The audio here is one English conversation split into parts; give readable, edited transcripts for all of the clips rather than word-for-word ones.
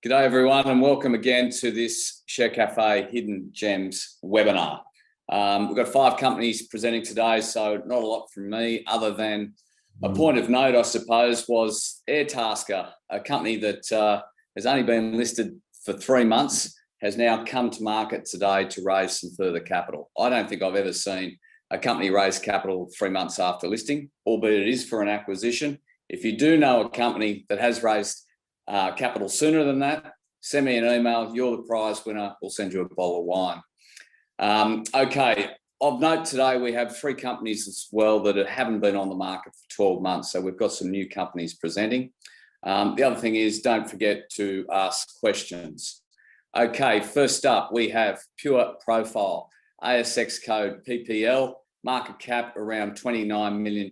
G'day everyone, and welcome again to this ShareCafe Hidden Gems webinar. We've got 5 companies presenting today, so not a lot from me other than a point of note, I suppose, was Airtasker, a company that has only been listed for 3 months, has now come to market today to raise some further capital. I don't think I've ever seen a company raise capital 3 months after listing, albeit it is for an acquisition. If you do know a company that has raised capital sooner than that, send me an email. You're the prize winner. We'll send you a bottle of wine. Okay, of note today, we have 3 companies as well that haven't been on the market for 12 months. So we've got some new companies presenting. The other thing is, don't forget to ask questions. Okay, first up, we have Pure Profile, ASX code PPL, market cap around $29 million.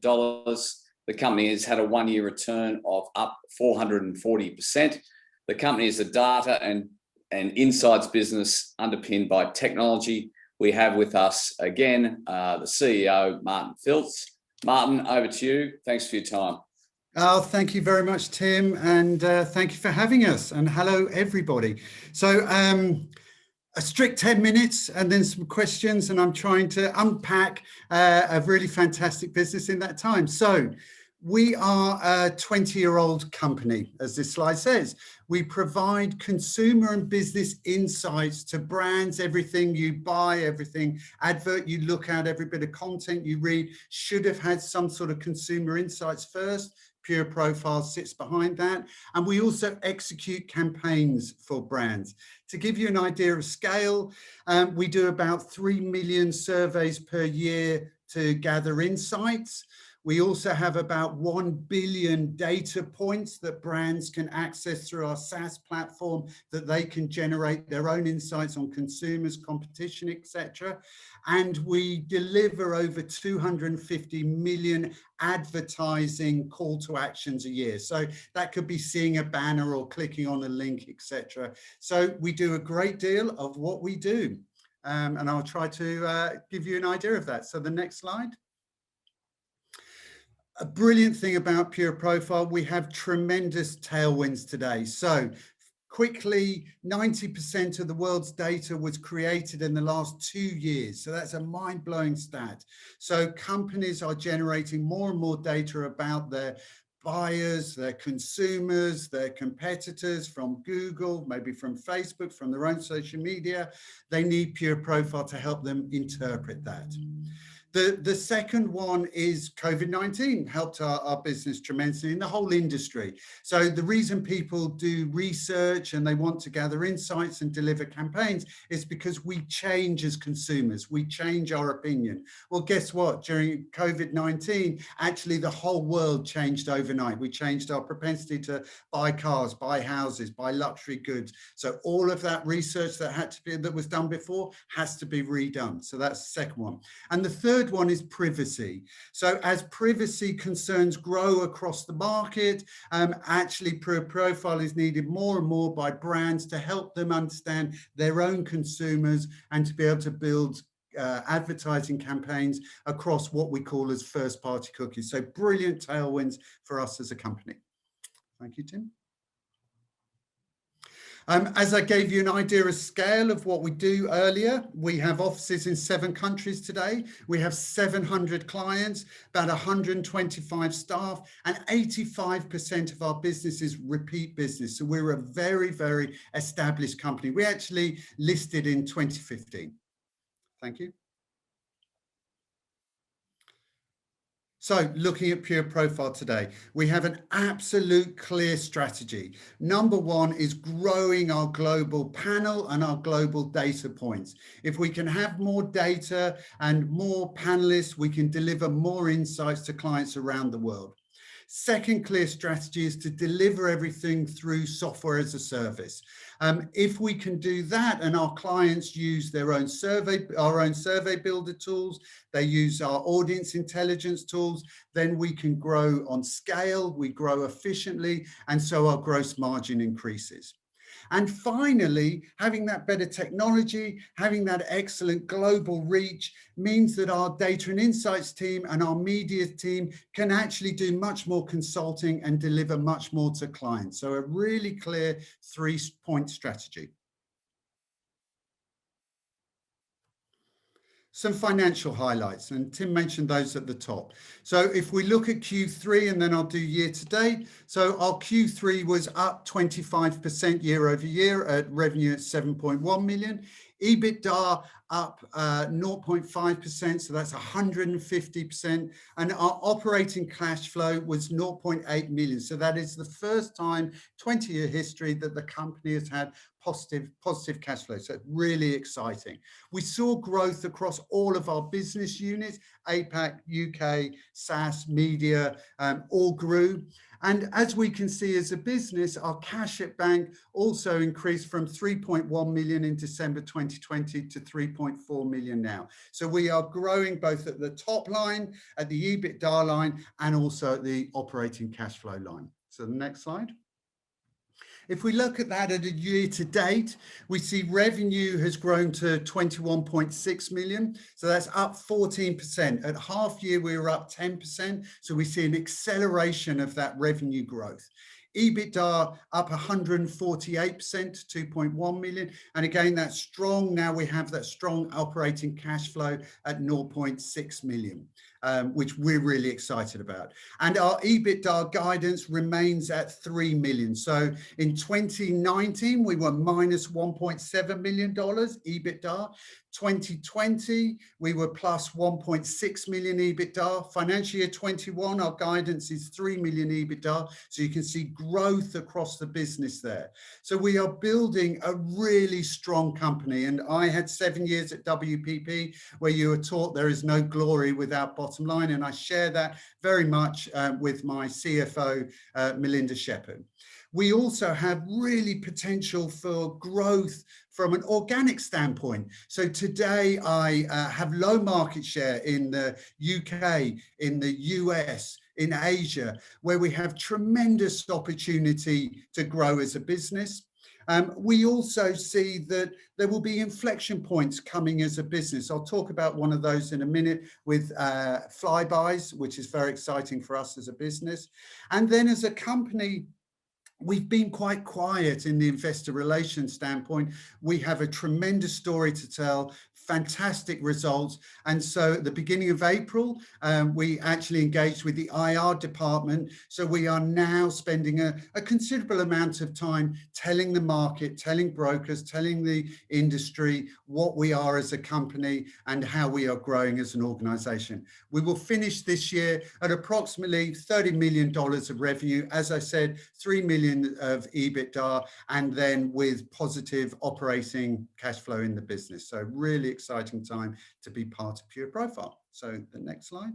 The company has had a 1-year return of up 440%. The company is a data and insights business underpinned by technology. We have with us again the CEO, Martin Filz. Martin, over to you. Thanks for your time. Oh, thank you very much, Tim, and thank you for having us. And hello, everybody. So a strict 10 minutes and then some questions, and I'm trying to unpack a really fantastic business in that time. So we are a 20-year-old company, as this slide says. We provide consumer and business insights to brands. Everything you buy, everything advert you look at, every bit of content you read should have had some sort of consumer insights first. Pure Profile sits behind that. And we also execute campaigns for brands. To give you an idea of scale, we do about 3 million surveys per year to gather insights. We also have about 1 billion data points that brands can access through our SaaS platform, that they can generate their own insights on consumers, competition, etc. And we deliver over 250 million advertising call to actions a year. So that could be seeing a banner or clicking on a link, etc. So we do a great deal of what we do. And I'll try to give you an idea of that. So the next slide. A brilliant thing about Pure Profile, we have tremendous tailwinds today. So quickly, 90% of the world's data was created in the last 2 years. So that's a mind-blowing stat. So companies are generating more and more data about their buyers, their consumers, their competitors, from Google, maybe from Facebook, from their own social media. They need Pure Profile to help them interpret that. The second one is COVID-19 helped our business tremendously in the whole industry. So the reason people do research and they want to gather insights and deliver campaigns is because we change as consumers. We change our opinion. Well, guess what? During COVID-19, actually the whole world changed overnight. We changed our propensity to buy cars, buy houses, buy luxury goods. So all of that research that was done before has to be redone. So that's the second one. And the third one is privacy. So as privacy concerns grow across the market, actually Pure Profile is needed more and more by brands to help them understand their own consumers and to be able to build advertising campaigns across what we call as first-party cookies. So brilliant tailwinds for us as a company. Thank you, Tim. As I gave you an idea of scale of what we do earlier, we have offices in 7 countries today. We have 700 clients, about 125 staff, and 85% of our business is repeat business. So we're a very, very established company. We actually listed in 2015. Thank you. So looking at Pure Profile today, we have an absolute clear strategy. Number 1 is growing our global panel and our global data points. If we can have more data and more panelists, we can deliver more insights to clients around the world. Second clear strategy is to deliver everything through software as a service. If we can do that and our clients use our own survey builder tools, they use our audience intelligence tools, then we can grow on scale, we grow efficiently, and so our gross margin increases. And finally, having that better technology, having that excellent global reach means that our data and insights team and our media team can actually do much more consulting and deliver much more to clients. So a really clear 3-point strategy. Some financial highlights, and Tim mentioned those at the top. So if we look at Q3, and then I'll do year to date. So our Q3 was up 25% year over year at revenue at 7.1 million. EBITDA up 0.5%, so that's 150%. And our operating cash flow was 0.8 million. So that is the first time, 20-year history, that the company has had positive cash flow. So really exciting. We saw growth across all of our business units, APAC, UK, SaaS, media, all grew. And as we can see as a business, our cash at bank also increased from 3.1 million in December 2020 to 3.4 million now. So we are growing both at the top line, at the EBITDA line, and also at the operating cash flow line. So the next slide. If we look at that at a year to date, we see revenue has grown to 21.6 million. So that's up 14%. At half year, we were up 10%. So we see an acceleration of that revenue growth. EBITDA up 148% to 2.1 million. And again, that's strong. Now we have that strong operating cash flow at 0.6 million. Which we're really excited about. And our EBITDA guidance remains at 3 million. So in 2019, we were minus $1.7 million EBITDA. 2020, we were plus 1.6 million EBITDA. Financial year 21, our guidance is 3 million EBITDA. So you can see growth across the business there. So we are building a really strong company. And I had 7 years at WPP where you were taught there is no glory without bottom line. And I share that very much with my CFO, Melinda Shepherd. We also have really potential for growth from an organic standpoint. So today I have low market share in the UK, in the US, in Asia, where we have tremendous opportunity to grow as a business. We also see that there will be inflection points coming as a business. I'll talk about one of those in a minute with flybys, which is very exciting for us as a business. And then as a company, we've been quite quiet in the investor relations standpoint. We have a tremendous story to tell, fantastic results. And so at the beginning of April, we actually engaged with the IR department. So we are now spending a considerable amount of time telling the market, telling brokers, telling the industry what we are as a company and how we are growing as an organization. We will finish this year at approximately $30 million of revenue. As I said, 3 million of EBITDA, and then with positive operating cash flow in the business. So really exciting time to be part of Pure Profile. So the next slide.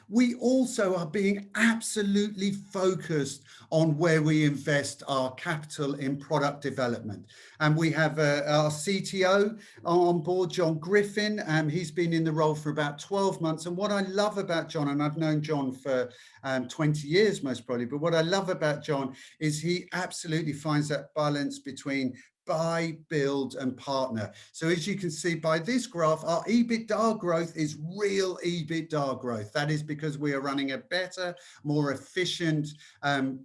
We also are being absolutely focused on where we invest our capital in product development. And we have our CTO on board, John Griffin. He's been in the role for about 12 months. And what I love about John, and I've known John for 20 years most probably, but what I love about John is he absolutely finds that balance between buy, build, and partner. So as you can see by this graph, our EBITDA growth is real EBITDA growth. That is because we are running a better, more efficient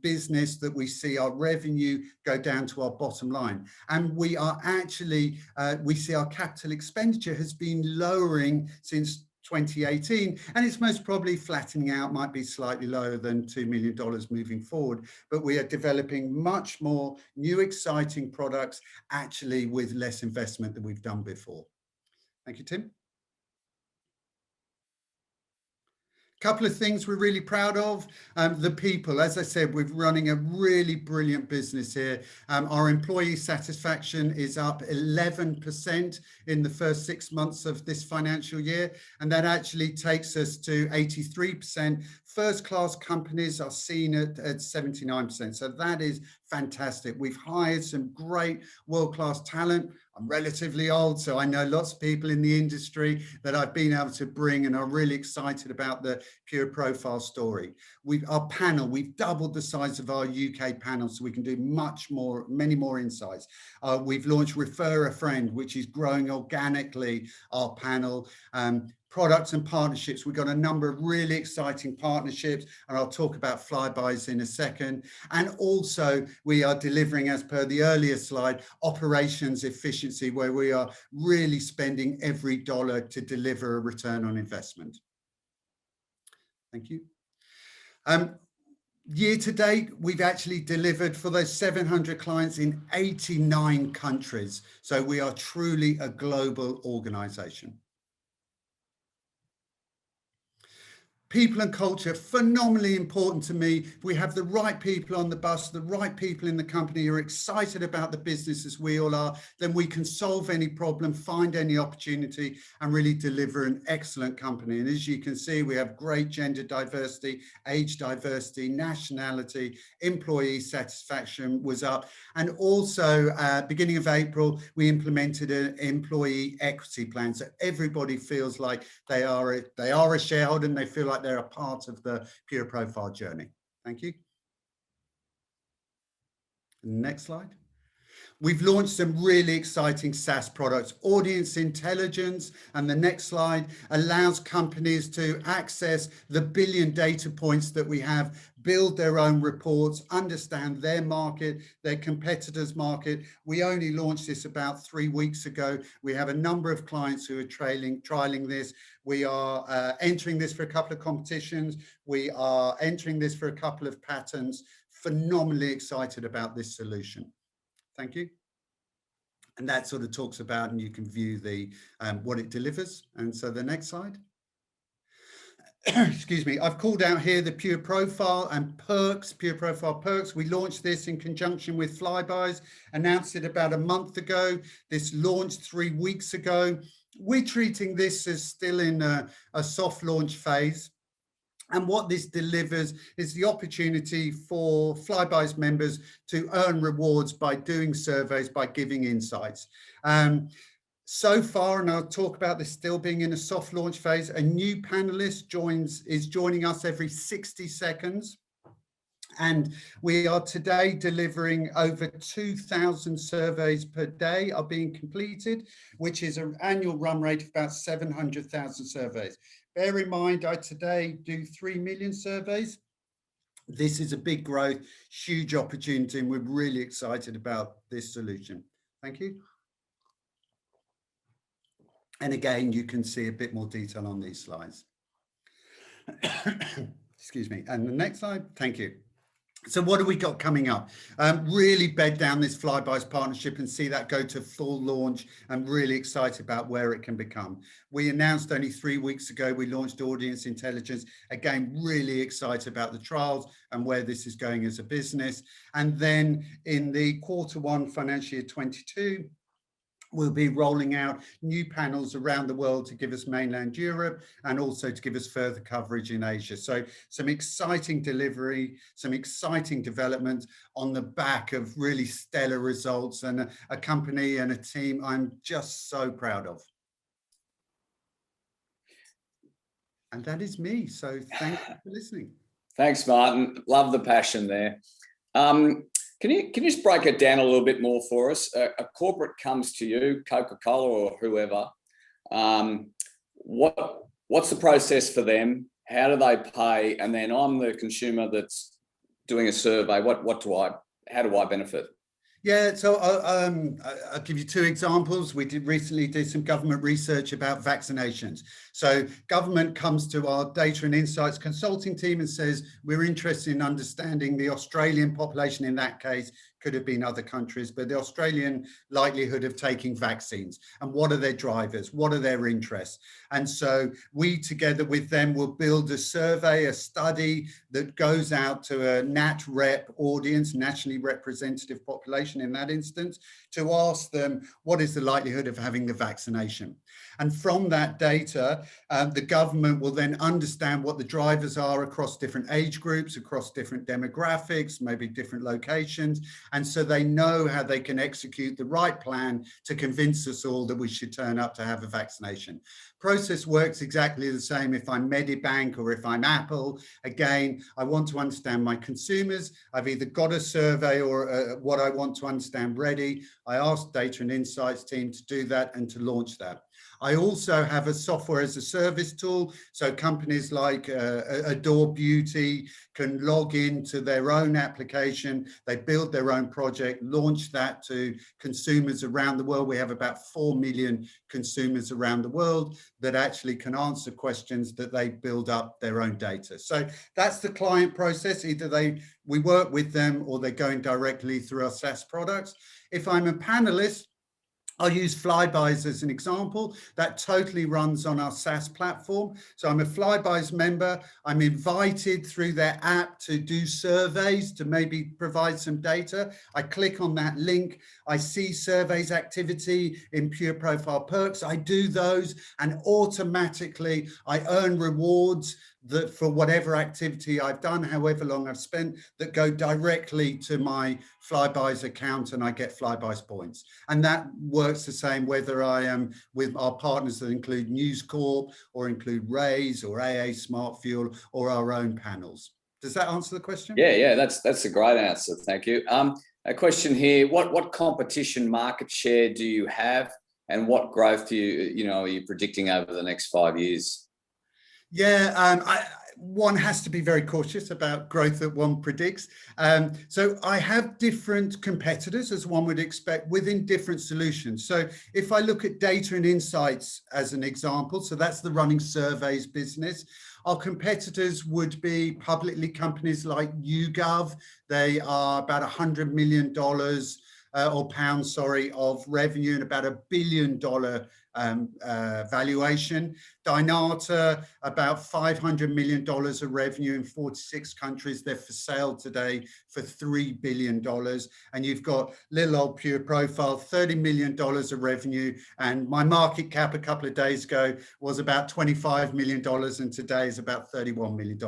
business that we see our revenue go down to our bottom line. And we are actually, we see our capital expenditure has been lowering since 2018, and it's most probably flattening out, might be slightly lower than $2 million moving forward, but we are developing much more new exciting products actually with less investment than we've done before. Thank you, Tim. Couple of things we're really proud of. The people, as I said, we're running a really brilliant business here. Our employee satisfaction is up 11% in the first 6 months of this financial year. And that actually takes us to 83%. First class companies are seen at 79%. So that is fantastic. We've hired some great world-class talent. I'm relatively old, so I know lots of people in the industry that I've been able to bring, and are really excited about the Pure Profile story. Our panel, we've doubled the size of our UK panel so we can do much more, many more insights. We've launched Refer a Friend, which is growing organically our panel. Products and partnerships, we've got a number of really exciting partnerships, and I'll talk about flybys in a second. And also we are delivering, as per the earlier slide, operations efficiency, where we are really spending every dollar to deliver a return on investment. Thank you. Year to date, we've actually delivered for those 700 clients in 89 countries. So we are truly a global organization. People and culture, phenomenally important to me. If we have the right people on the bus, the right people in the company who are excited about the business as we all are, then we can solve any problem, find any opportunity, and really deliver an excellent company. And as you can see, we have great gender diversity, age diversity, nationality, employee satisfaction was up. And also, beginning of April, we implemented an employee equity plan. So everybody feels like they are a shareholder, and they feel like they're a part of the Pure Profile journey. Thank you. Next slide. We've launched some really exciting SaaS products. Audience intelligence, and the next slide, allows companies to access the billion data points that we have, build their own reports, understand their market, their competitors' market. We only launched this about 3 weeks ago. We have a number of clients who are trialing this. We are entering this for a couple of competitions. We are entering this for a couple of patents. Phenomenally excited about this solution. Thank you. And that sort of talks about, and you can view the what it delivers. And so the next slide. Excuse me, I've called out here the Pure Profile and perks, Pure Profile perks. We launched this in conjunction with Flybys, announced it about a month ago. This launched 3 weeks ago. We're treating this as still in a soft launch phase. And what this delivers is the opportunity for Flybys members to earn rewards by doing surveys, by giving insights. So far, and I'll talk about this still being in a soft launch phase, a new panelist is joining us every 60 seconds. And we are today delivering over 2,000 surveys per day are being completed, which is an annual run rate of about 700,000 surveys. Bear in mind, I today do 3 million surveys. This is a big growth, huge opportunity, and we're really excited about this solution. Thank you. And again, you can see a bit more detail on these slides. Excuse me. And the next slide. Thank you. So what have we got coming up? Really bed down this Flybys partnership and see that go to full launch. I'm really excited about where it can become. We announced only 3 weeks ago, we launched Audience Intelligence. Again, really excited about the trials and where this is going as a business. And then in the Q1 financial year 22, we'll be rolling out new panels around the world to give us mainland Europe and also to give us further coverage in Asia. So some exciting delivery, some exciting development on the back of really stellar results, and a company and a team I'm just so proud of. And that is me. So thank you for listening. Thanks, Martin. Love the passion there. Can you just break it down a little bit more for us? A corporate comes to you, Coca-Cola or whoever. What's the process for them? How do they pay? And then I'm the consumer that's doing a survey. How do I benefit? Yeah, so I'll give you 2 examples. We recently did some government research about vaccinations. So government comes to our data and insights consulting team and says, we're interested in understanding the Australian population. In that case, could have been other countries, but the Australian likelihood of taking vaccines, and what are their drivers, what are their interests. And so we, together with them, will build a survey, a study that goes out to a NatRep audience, nationally representative population in that instance, to ask them, what is the likelihood of having the vaccination? And from that data, the government will then understand what the drivers are across different age groups, across different demographics, maybe different locations. And so they know how they can execute the right plan to convince us all that we should turn up to have a vaccination. Process works exactly the same if I'm Medibank or if I'm Apple. Again, I want to understand my consumers. I've either got a survey or what I want to understand ready. I ask Data and Insights team to do that and to launch that. I also have a software as a service tool. So companies like Adore Beauty can log into their own application. They build their own project, launch that to consumers around the world. We have about 4 million consumers around the world that actually can answer questions that they build up their own data. So that's the client process. Either we work with them or they're going directly through our SaaS products. If I'm a panelist, I'll use Flybys as an example. That totally runs on our SaaS platform. So I'm a Flybys member. I'm invited through their app to do surveys to maybe provide some data. I click on that link. I see surveys activity in Pure Profile Perks. I do those and automatically I earn rewards that for whatever activity I've done, however long I've spent, that go directly to my Flybys account and I get Flybys points. And that works the same whether I am with our partners that include News Corp or include Raise or AA Smart Fuel or our own panels. Does that answer the question? Yeah, that's a great answer. Thank you. A question here, what competition market share do you have and what growth are you predicting over the next 5 years? Yeah, one has to be very cautious about growth that one predicts. So I have different competitors, as one would expect, within different solutions. So if I look at Data and Insights as an example, so that's the running surveys business. Our competitors would be publicly companies like YouGov. They are about $100 million or pounds, sorry, of revenue and about $1 billion valuation. Dynata, about $500 million of revenue in 46 countries. They're for sale today for $3 billion. And you've got little old Pure Profile, $30 million of revenue. And my market cap a couple of days ago was about $25 million. And today is about $31 million.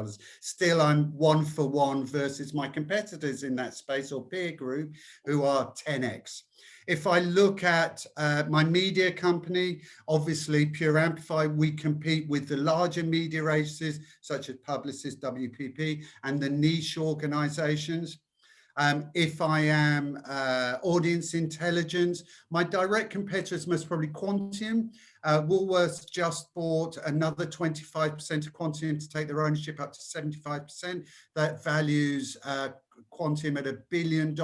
Still, I'm 1 for 1 versus my competitors in that space or peer group who are 10x. If I look at my media company, obviously Pure Amplify, we compete with the larger media agencies such as Publicis, WPP, and the niche organizations. If I am audience intelligence, my direct competitors most probably Quantium. Woolworths just bought another 25% of Quantium to take their ownership up to 75%. That values Quantium at $1 billion.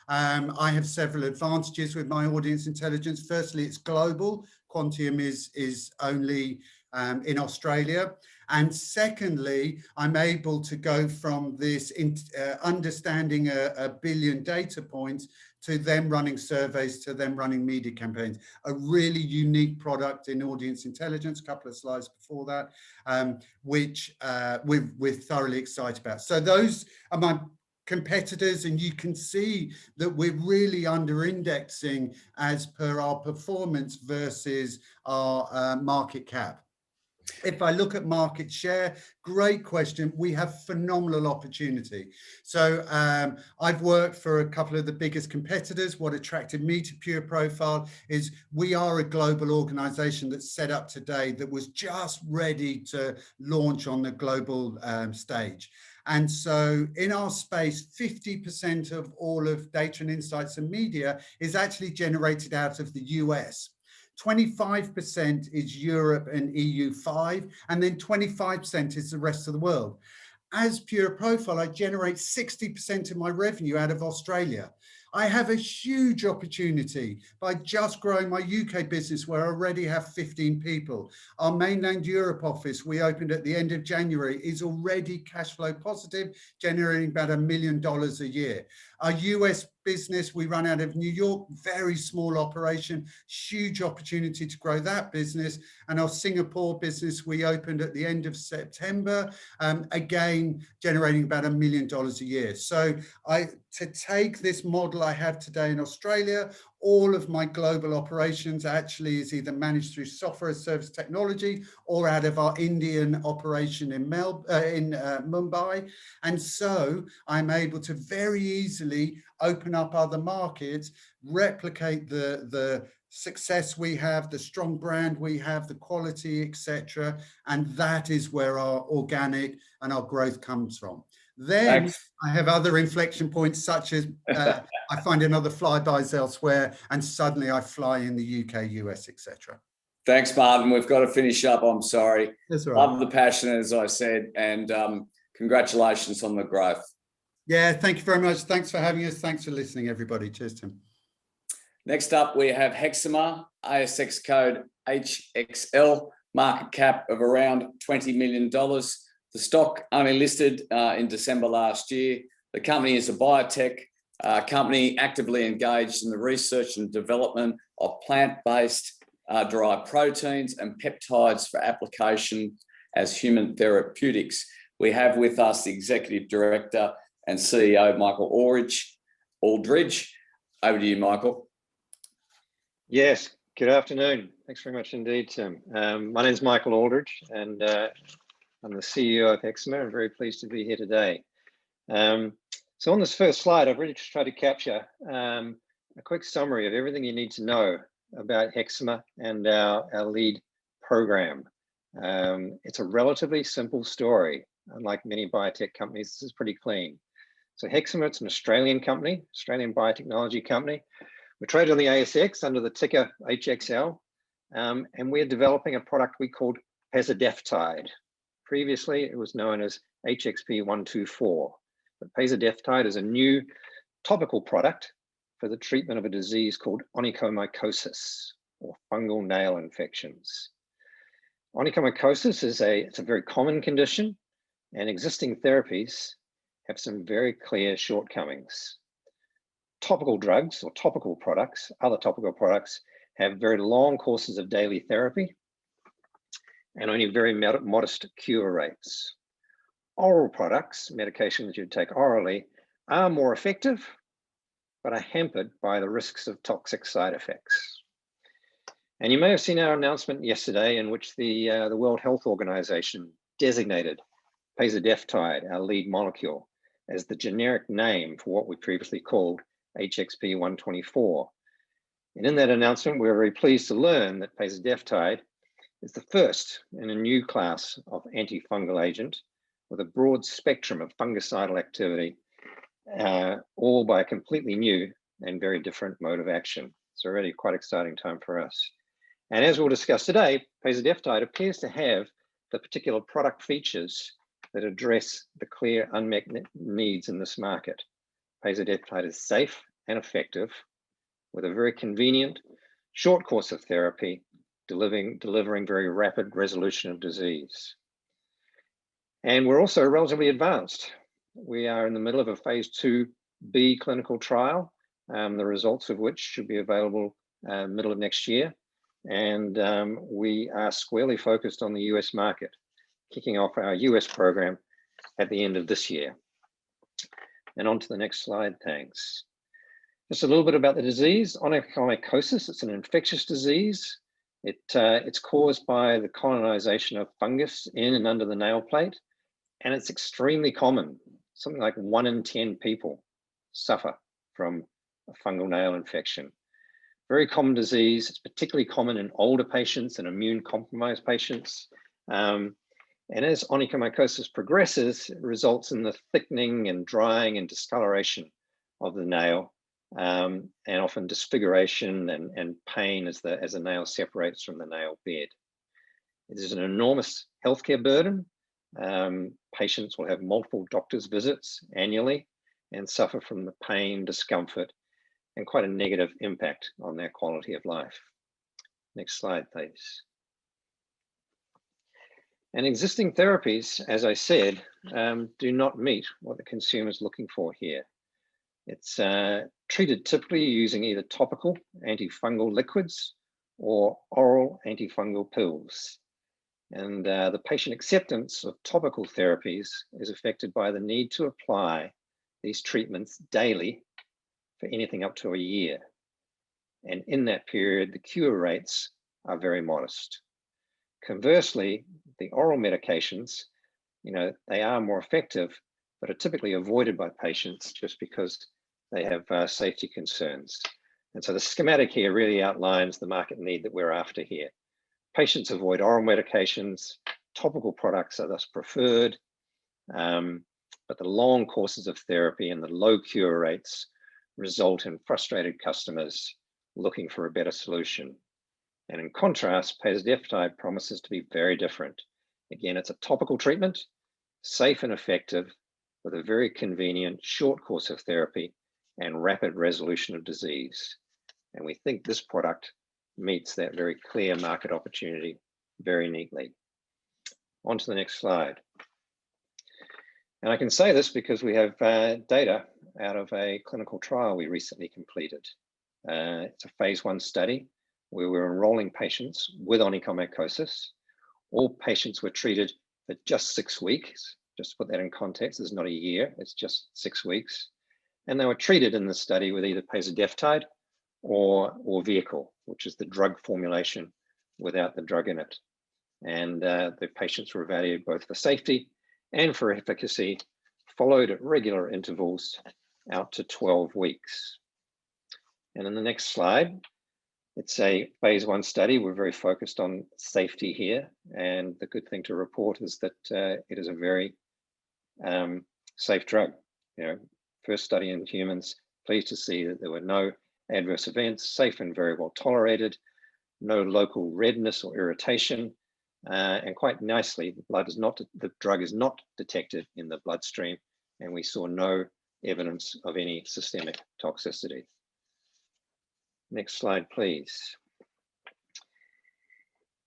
I have several advantages with my audience intelligence. Firstly, it's global. Quantium is only in Australia. And secondly, I'm able to go from this understanding a billion data points to them running surveys, to them running media campaigns. A really unique product in audience intelligence, a couple of slides before that, which we're thoroughly excited about. So those are my competitors, and you can see that we're really under indexing as per our performance versus our market cap. If I look at market share, great question. We have phenomenal opportunity. So I've worked for a couple of the biggest competitors. What attracted me to Pure Profile is we are a global organization that's set up today that was just ready to launch on the global stage. And so in our space, 50% of all of Data and Insights and media is actually generated out of the US. 25% is Europe and EU5, and then 25% is the rest of the world. As Pure Profile, I generate 60% of my revenue out of Australia. I have a huge opportunity by just growing my UK business where I already have 15 people. Our mainland Europe office we opened at the end of January is already cash flow positive, generating about $1 million a year. Our US business, we run out of New York, very small operation, huge opportunity to grow that business. And our Singapore business, we opened at the end of September, again, generating about $1 million a year. So to take this model I have today in Australia, all of my global operations actually is either managed through software as service technology or out of our Indian operation in Mumbai. And so I'm able to very easily open up other markets, replicate the success we have, the strong brand we have, the quality, etc. And that is where our organic and our growth comes from. Then Thanks. I have other inflection points, such as I find another flybys elsewhere, and suddenly I fly in the UK, US, etc. Thanks, Martin. We've got to finish up. I'm sorry. That's all right. Love the passion, as I said, and congratulations on the growth. Yeah, thank you very much. Thanks for having us. Thanks for listening, everybody. Cheers, Tim. Next up, we have HIREMII, ASX code HXL, market cap of around $20 million. The stock only listed in December last year. The company is a biotech company actively engaged in the research and development of plant-based derived proteins and peptides for application as human therapeutics. We have with us the Executive Director and CEO, Michael Aldridge. Over to you, Michael. Yes, good afternoon. Thanks very much indeed, Tim. My name is Michael Aldridge, and I'm the CEO of HIREMII. I'm very pleased to be here today. So on this first slide, I've really just tried to capture a quick summary of everything you need to know about HIREMII and our lead program. It's a relatively simple story. Unlike many biotech companies, this is pretty clean. So HIREMII, it's an Australian company, Australian biotechnology company. We're traded on the ASX under the ticker HXL, and we're developing a product we called pazadeftide. Previously, it was known as HXP124, but pazadeftide is a new topical product for the treatment of a disease called onychomycosis, or fungal nail infections. Onychomycosis is it's a very common condition, and existing therapies have some very clear shortcomings. Topical drugs or topical products, other topical products, have very long courses of daily therapy and only very modest cure rates. Oral products, medication that you take orally, are more effective, but are hampered by the risks of toxic side effects. And you may have seen our announcement yesterday in which the World Health Organization designated pazadeftide, our lead molecule, as the generic name for what we previously called HXP124. And in that announcement, we were very pleased to learn that pazadeftide is the first in a new class of antifungal agent with a broad spectrum of fungicidal activity, all by a completely new and very different mode of action. It's already quite exciting time for us. And as we'll discuss today, pazadeftide appears to have the particular product features that address the clear unmet needs in this market. Pazadeftide is safe and effective with a very convenient, short course of therapy, delivering very rapid resolution of disease. And we're also relatively advanced. We are in the middle of a phase 2B clinical trial, the results of which should be available middle of next year. And we are squarely focused on the US market, kicking off our US program at the end of this year. And on to the next slide, thanks. Just a little bit about the disease. Onychomycosis, it's an infectious disease. It's caused by the colonization of fungus in and under the nail plate, and it's extremely common. Something like 1 in 10 people suffer from a fungal nail infection. Very common disease. It's particularly common in older patients and immune-compromised patients. And as onychomycosis progresses, it results in the thickening and drying and discoloration of the nail, and often disfiguration and pain as the nail separates from the nail bed. It is an enormous healthcare burden. Patients will have multiple doctor's visits annually and suffer from the pain, discomfort, and quite a negative impact on their quality of life. Next slide, please. And existing therapies, as I said, do not meet what the consumer is looking for here. It's treated typically using either topical antifungal liquids or oral antifungal pills. And the patient acceptance of topical therapies is affected by the need to apply these treatments daily for anything up to a year. And in that period, the cure rates are very modest. Conversely, the oral medications, they are more effective, but are typically avoided by patients just because they have safety concerns. And so the schematic here really outlines the market need that we're after here. Patients avoid oral medications, topical products are thus preferred, but the long courses of therapy and the low cure rates result in frustrated customers looking for a better solution. And in contrast, pasadeftide promises to be very different. Again, it's a topical treatment, safe and effective, with a very convenient short course of therapy and rapid resolution of disease. And we think this product meets that very clear market opportunity very neatly. On to the next slide. And I can say this because we have data out of a clinical trial we recently completed. It's a phase 1 study where we're enrolling patients with onychomycosis. All patients were treated for just 6 weeks. Just to put that in context, it's not a year, it's just 6 weeks. And they were treated in the study with either pasadeftide or vehicle, which is the drug formulation without the drug in it. And the patients were evaluated both for safety and for efficacy, followed at regular intervals out to 12 weeks. And in the next slide, it's a phase 1 study. We're very focused on safety here. And the good thing to report is that it is a very safe drug. First study in humans, pleased to see that there were no adverse events, safe and very well tolerated, no local redness or irritation, and quite nicely, the drug is not detected in the bloodstream, and we saw no evidence of any systemic toxicity. Next slide, please.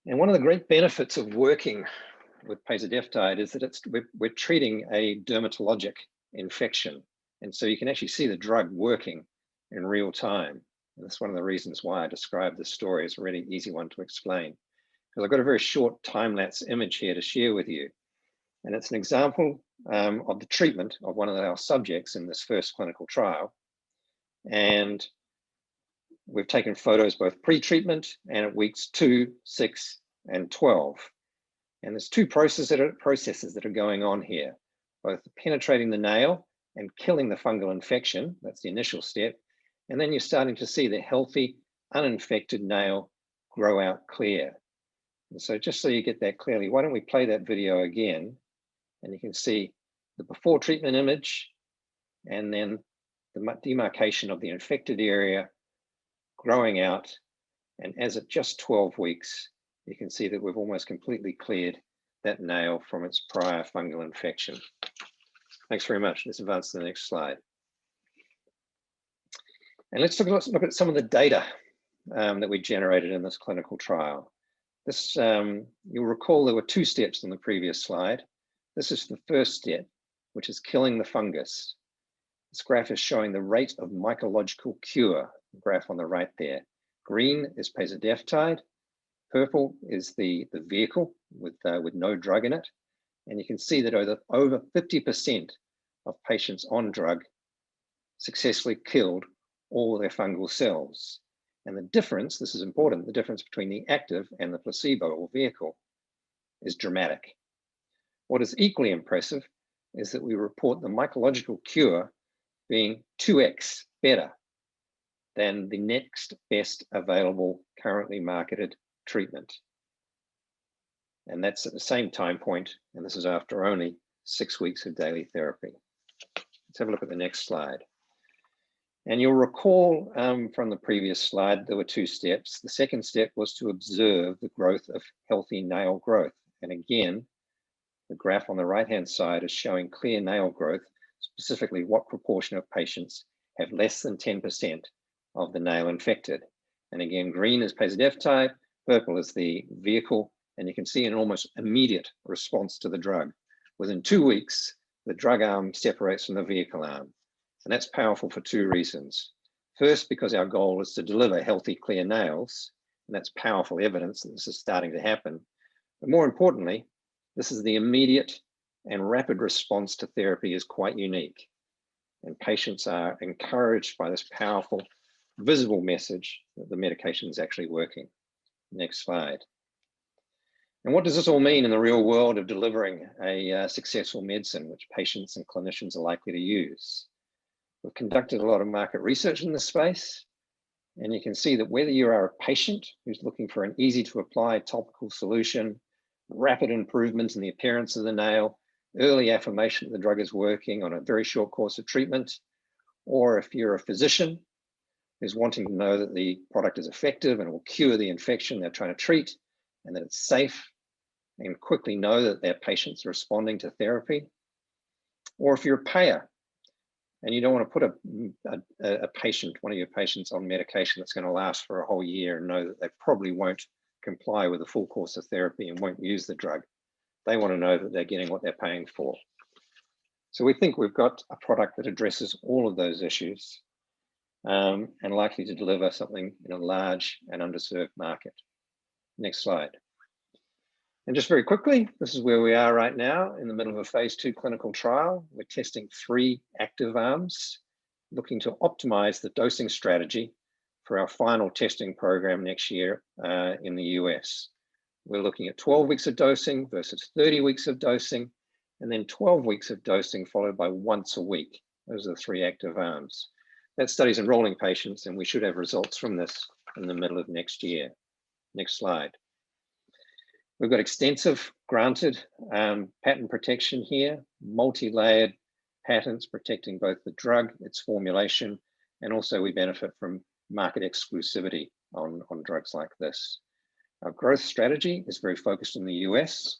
And one of the great benefits of working with pasadeftide is that we're treating a dermatologic infection. And so you can actually see the drug working in real time. And that's one of the reasons why I describe this story as a really easy one to explain. Because I've got a very short time-lapse image here to share with you. And it's an example of the treatment of one of our subjects in this first clinical trial. And we've taken photos both pre-treatment and at weeks 2, 6, and 12. And there's two processes that are going on here, both penetrating the nail and killing the fungal infection. That's the initial step. And then you're starting to see the healthy, uninfected nail grow out clear. And so just so you get that clearly, why don't we play that video again? And you can see the before treatment image and then the demarcation of the infected area growing out. And as at just 12 weeks, you can see that we've almost completely cleared that nail from its prior fungal infection. Thanks very much. Let's advance to the next slide. And let's look at some of the data that we generated in this clinical trial. This, you'll recall there were 2 steps on the previous slide. This is the first step, which is killing the fungus. This graph is showing the rate of mycological cure, the graph on the right there. Green is pasadeftide, purple is the vehicle with no drug in it. And you can see that over 50% of patients on drug successfully killed all their fungal cells. And the difference, this is important, the difference between the active and the placebo or vehicle is dramatic. What is equally impressive is that we report the mycological cure being 2x better than the next best available currently marketed treatment. And that's at the same time point, and this is after only 6 weeks of daily therapy. Let's have a look at the next slide. And you'll recall from the previous slide, there were 2 steps. The second step was to observe the growth of healthy nail growth. And again, the graph on the right-hand side is showing clear nail growth, specifically what proportion of patients have less than 10% of the nail infected. And again, green is pasadeftide, purple is the vehicle, and you can see an almost immediate response to the drug. Within 2 weeks, the drug arm separates from the vehicle arm. And that's powerful for two reasons. First, because our goal is to deliver healthy, clear nails, and that's powerful evidence that this is starting to happen. But more importantly, this is the immediate and rapid response to therapy is quite unique. And patients are encouraged by this powerful, visible message that the medication is actually working. Next slide. And what does this all mean in the real world of delivering a successful medicine, which patients and clinicians are likely to use? We've conducted a lot of market research in this space, and you can see that whether you are a patient who's looking for an easy to apply topical solution, rapid improvement in the appearance of the nail, early affirmation that the drug is working on a very short course of treatment, or if you're a physician who's wanting to know that the product is effective and will cure the infection they're trying to treat, and that it's safe, and quickly know that their patients are responding to therapy, or if you're a payer and you don't want to put a patient, one of your patients, on medication that's going to last for a whole year and know that they probably won't comply with a full course of therapy and won't use the drug. They want to know that they're getting what they're paying for. So we think we've got a product that addresses all of those issues and likely to deliver something in a large and underserved market. Next slide. And just very quickly, this is where we are right now in the middle of a phase 2 clinical trial. We're testing 3 active arms, looking to optimize the dosing strategy for our final testing program next year in the US. We're looking at 12 weeks of dosing versus 30 weeks of dosing, and then 12 weeks of dosing followed by once a week. Those are the 3 active arms. That study's enrolling patients, and we should have results from this in the middle of next year. Next slide. We've got extensive granted patent protection here, multi-layered patents protecting both the drug, its formulation, and also we benefit from market exclusivity on drugs like this. Our growth strategy is very focused in the US.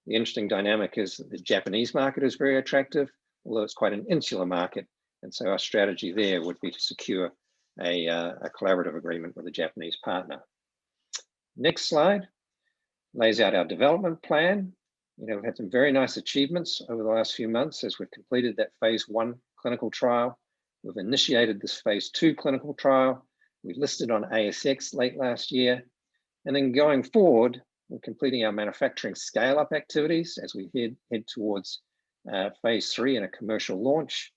The interesting dynamic is that the Japanese market is very attractive, although it's quite an insular market. And so our strategy there would be to secure a collaborative agreement with a Japanese partner. Next slide lays out our development plan. We've had some very nice achievements over the last few months as we've completed that phase 1 clinical trial. We've initiated this phase 2 clinical trial. We listed on ASX late last year. And then going forward, we're completing our manufacturing scale-up activities as we head towards phase 3 and a commercial launch,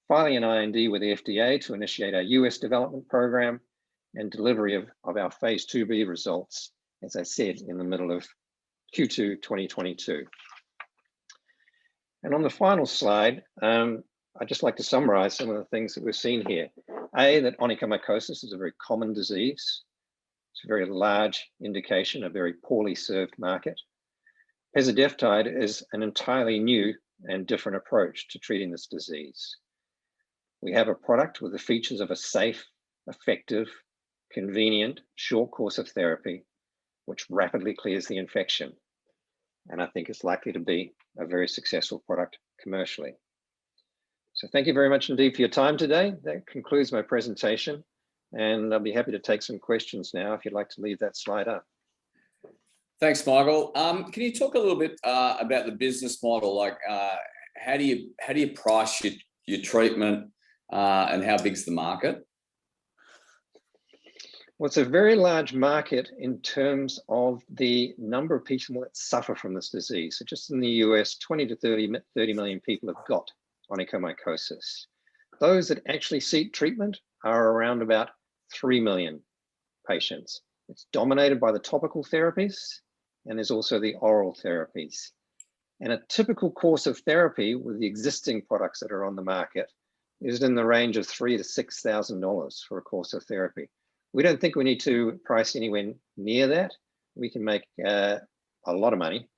filing an IND with the FDA to initiate our US development program, and delivery of our phase 2B results, as I said, in the middle of Q2 2022. And on the final slide, I'd just like to summarize some of the things that we've seen here. That onychomycosis is a very common disease. It's a very large indication, a very poorly served market. Pezadeftide is an entirely new and different approach to treating this disease. We have a product with the features of a safe, effective, convenient, short course of therapy, which rapidly clears the infection. And I think it's likely to be a very successful product commercially. So thank you very much indeed for your time today. That concludes my presentation. And I'll be happy to take some questions now if you'd like to leave that slide up. Thanks, Michael. Can you talk a little bit about the business model? Like, how do you price your treatment, and how big's the market? Well, it's a very large market in terms of the number of people that suffer from this disease. So just in the US, 20 to 30 million people have got onychomycosis. Those that actually seek treatment are around about 3 million patients. It's dominated by the topical therapies, and there's also the oral therapies. And a typical course of therapy with the existing products that are on the market is in the range of $3,000 to $6,000 for a course of therapy. We don't think we need to price anywhere near that. We can make a lot of money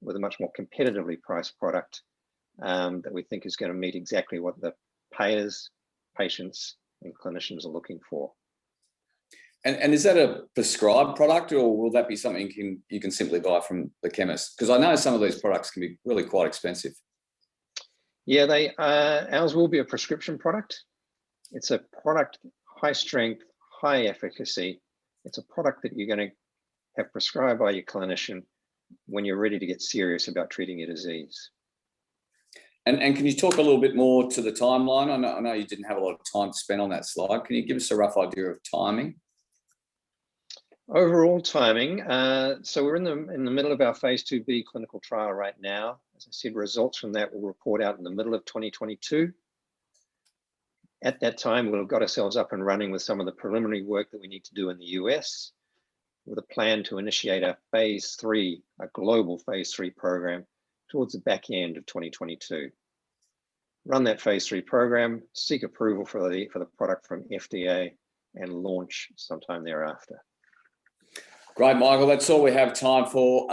with a much more competitively priced product that we think is going to meet exactly what the payers, patients, and clinicians are looking for. And is that a prescribed product, or will that be something you can simply buy from the chemist? Because I know some of these products can be really quite expensive. Yeah, ours will be a prescription product. It's a product, high strength, high efficacy. It's a product that you're going to have prescribed by your clinician when you're ready to get serious about treating your disease. And can you talk a little bit more to the timeline? I know you didn't have a lot of time to spend on that slide. Can you give us a rough idea of timing? Overall timing. So we're in the middle of our phase 2B clinical trial right now. As I said, results from that will report out in the middle of 2022. At that time, we'll have got ourselves up and running with some of the preliminary work that we need to do in the US, with a plan to initiate a phase 3, a global phase 3 program towards the back end of 2022. Run that phase 3 program, seek approval for the product from FDA, and launch sometime thereafter. Great, Michael. That's all we have time for.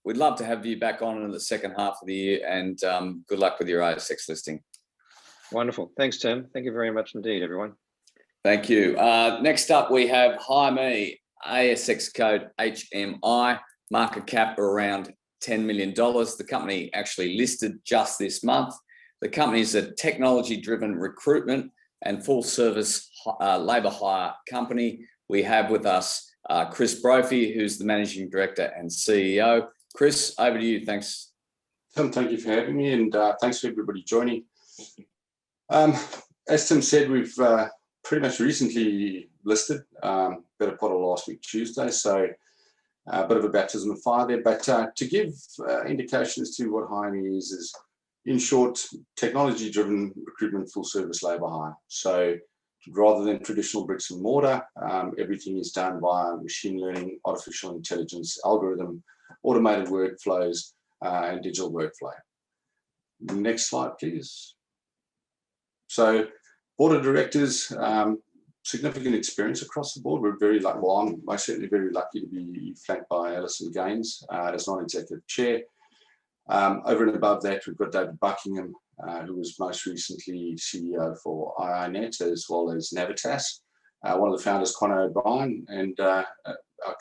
We'd love to have you back on in the second half of the year, and good luck with your ASX listing. Wonderful. Thanks, Tim. Thank you very much indeed, everyone. Thank you. Next up, we have HIREMII, ASX code HMI, market cap around $10 million. The company actually listed just this month. The company is a technology-driven recruitment and full-service labour hire company. We have with us Chris Brophy, who's the Managing Director and CEO. Chris, over to you. Thanks. Tim, thank you for having me, and thanks for everybody joining. As Tim said, we've pretty much recently listed, better part of last week, Tuesday, so a bit of a baptism of fire there. But to give indication as to what HIREMII is in short, technology-driven recruitment, full-service labour hire. So rather than traditional bricks and mortar, everything is done via machine learning, artificial intelligence, algorithm, automated workflows, and digital workflow. Next slide, please. So, board of directors, significant experience across the board. We're very lucky, well, I'm most certainly very lucky to be flanked by Alison Gaines as non-executive chair. Over and above that, we've got David Buckingham, who was most recently CEO for IINet, as well as Navitas. One of the founders, Conor O'Brien, and our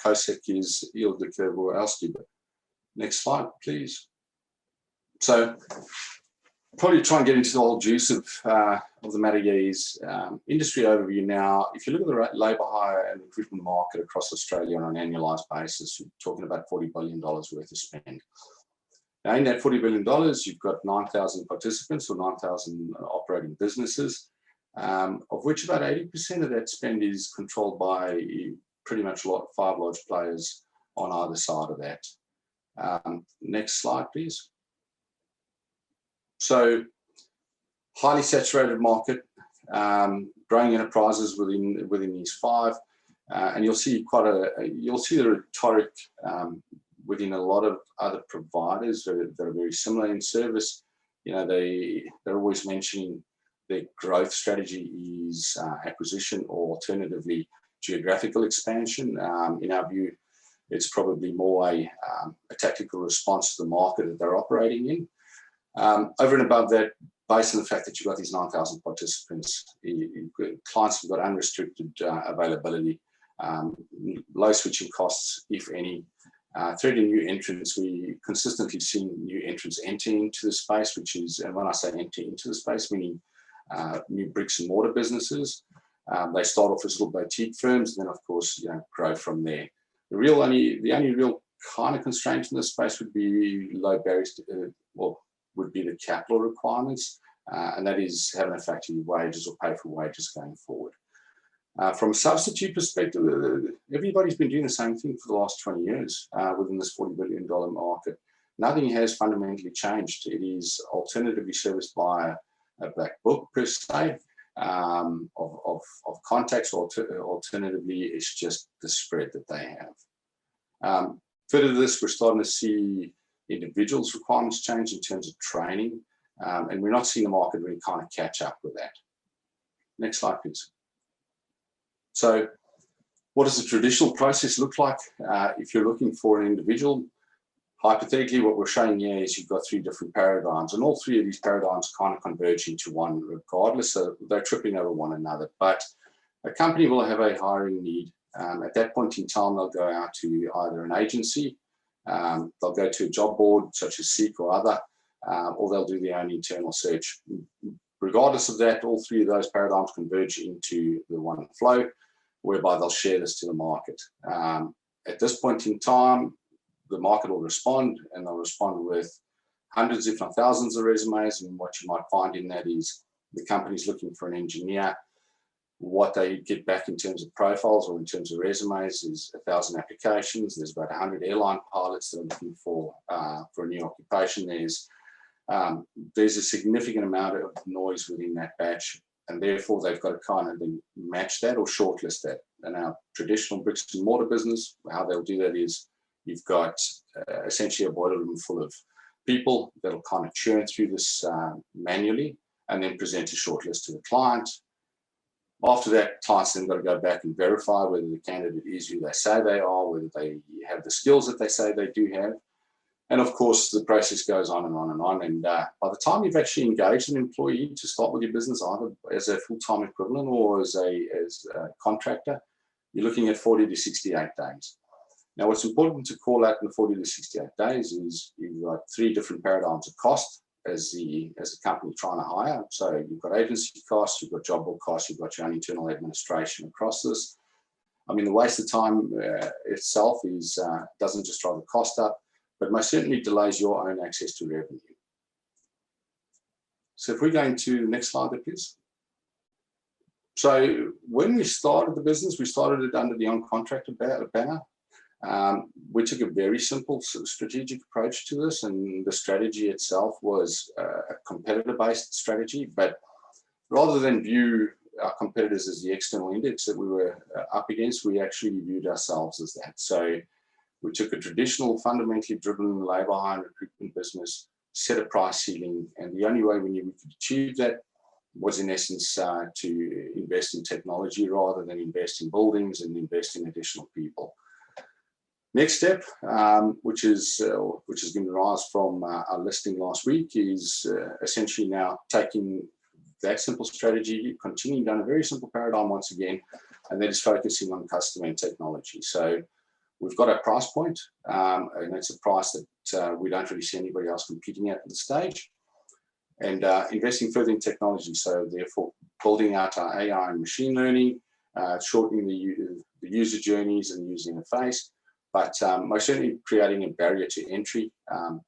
co-sec is Ildiko Borowski. Next slide, please. So, probably try and get into the whole juice of the matter here is industry overview now. If you look at the labour hire and recruitment market across Australia on an annualised basis, you're talking about $40 billion worth of spend. Now, in that $40 billion, you've got 9,000 participants or 9,000 operating businesses, of which about 80% of that spend is controlled by pretty much 5 large players on either side of that. Next slide, please. So, highly saturated market, growing enterprises within these 5, and you'll see you'll see the rhetoric within a lot of other providers that are very similar in service. You know, they're always mentioning their growth strategy is acquisition or alternatively geographical expansion. In our view, it's probably more a tactical response to the market that they're operating in. Over and above that, based on the fact that you've got these 9,000 participants, clients have got unrestricted availability, low switching costs, if any. Threat of new entrants, we consistently see new entrants entering into the space, which is, and when I say enter into the space, meaning new bricks and mortar businesses. They start off as little boutique firms, and then of course, grow from there. The only real kind of constraint in this space would be low barriers would be the capital requirements, and that is having a factor in wages or pay for wages going forward. From a substitute perspective, everybody's been doing the same thing for the last 20 years within this $40 billion market. Nothing has fundamentally changed. It is alternatively serviced by a black book per se of contacts, or alternatively it's just the spread that they have. Further to this, we're starting to see individuals' requirements change in terms of training, and we're not seeing the market really kind of catch up with that. Next slide, please. So what does the traditional process look like? If you're looking for an individual, hypothetically, what we're showing here is you've got 3 different paradigms, and all 3 of these paradigms kind of converge into one regardless, so they're tripping over one another. But a company will have a hiring need. At that point in time, they'll go out to either an agency, they'll go to a job board such as Seek or other, or they'll do their own internal search. Regardless of that, all 3 of those paradigms converge into the one flow, whereby they'll share this to the market. At this point in time, the market will respond, and they'll respond with hundreds, if not thousands of resumes, and what you might find in that is the company's looking for an engineer. What they get back in terms of profiles or in terms of resumes is 1,000 applications. There's about 100 airline pilots that are looking for a new occupation. There's a significant amount of noise within that batch, and therefore they've got to kind of match that or shortlist that. And our traditional bricks and mortar business, how they'll do that is you've got essentially a boiler room full of people that'll kind of churn through this manually and then present a shortlist to the client. After that, clients then got to go back and verify whether the candidate is who they say they are, whether they have the skills that they say they do have. And of course, the process goes on and on and on. And by the time you've actually engaged an employee to start with your business, either as a full-time equivalent or as a contractor, you're looking at 40 to 68 days. Now, what's important to call out in the 40 to 68 days is you've got 3 different paradigms of cost as the company trying to hire. So you've got agency costs, you've got job board costs, you've got your own internal administration across this. I mean, the waste of time itself is doesn't just drive the cost up, but most certainly delays your own access to revenue. So if we go into the next slide, please. So when we started the business, we started it under the on-contractor banner. We took a very simple strategic approach to this, and the strategy itself was a competitor-based strategy. But rather than view our competitors as the external index that we were up against, we actually viewed ourselves as that. So we took a traditional, fundamentally driven labor hire and recruitment business, set a price ceiling, and the only way we knew we could achieve that was in essence to invest in technology rather than invest in buildings and invest in additional people. Next step, which has been rise from our listing last week, is essentially now taking that simple strategy, continuing down a very simple paradigm once again, and that is focusing on customer and technology. So we've got a price point, and it's a price that we don't really see anybody else competing at this stage, and investing further in technology. So therefore, building out our AI and machine learning, shortening the user journeys and user interface, but most certainly creating a barrier to entry. And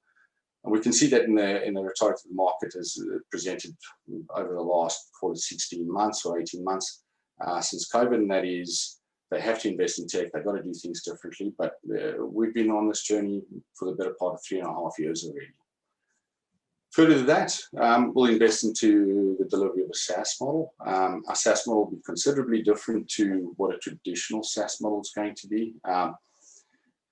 we can see that in the rhetoric that the market has presented over the last 16 months or 18 months since COVID, and that is they have to invest in tech. They've got to do things differently, but we've been on this journey for the better part of 3.5 years already. Further to that, we'll invest into the delivery of a SaaS model. Our SaaS model will be considerably different to what a traditional SaaS model is going to be.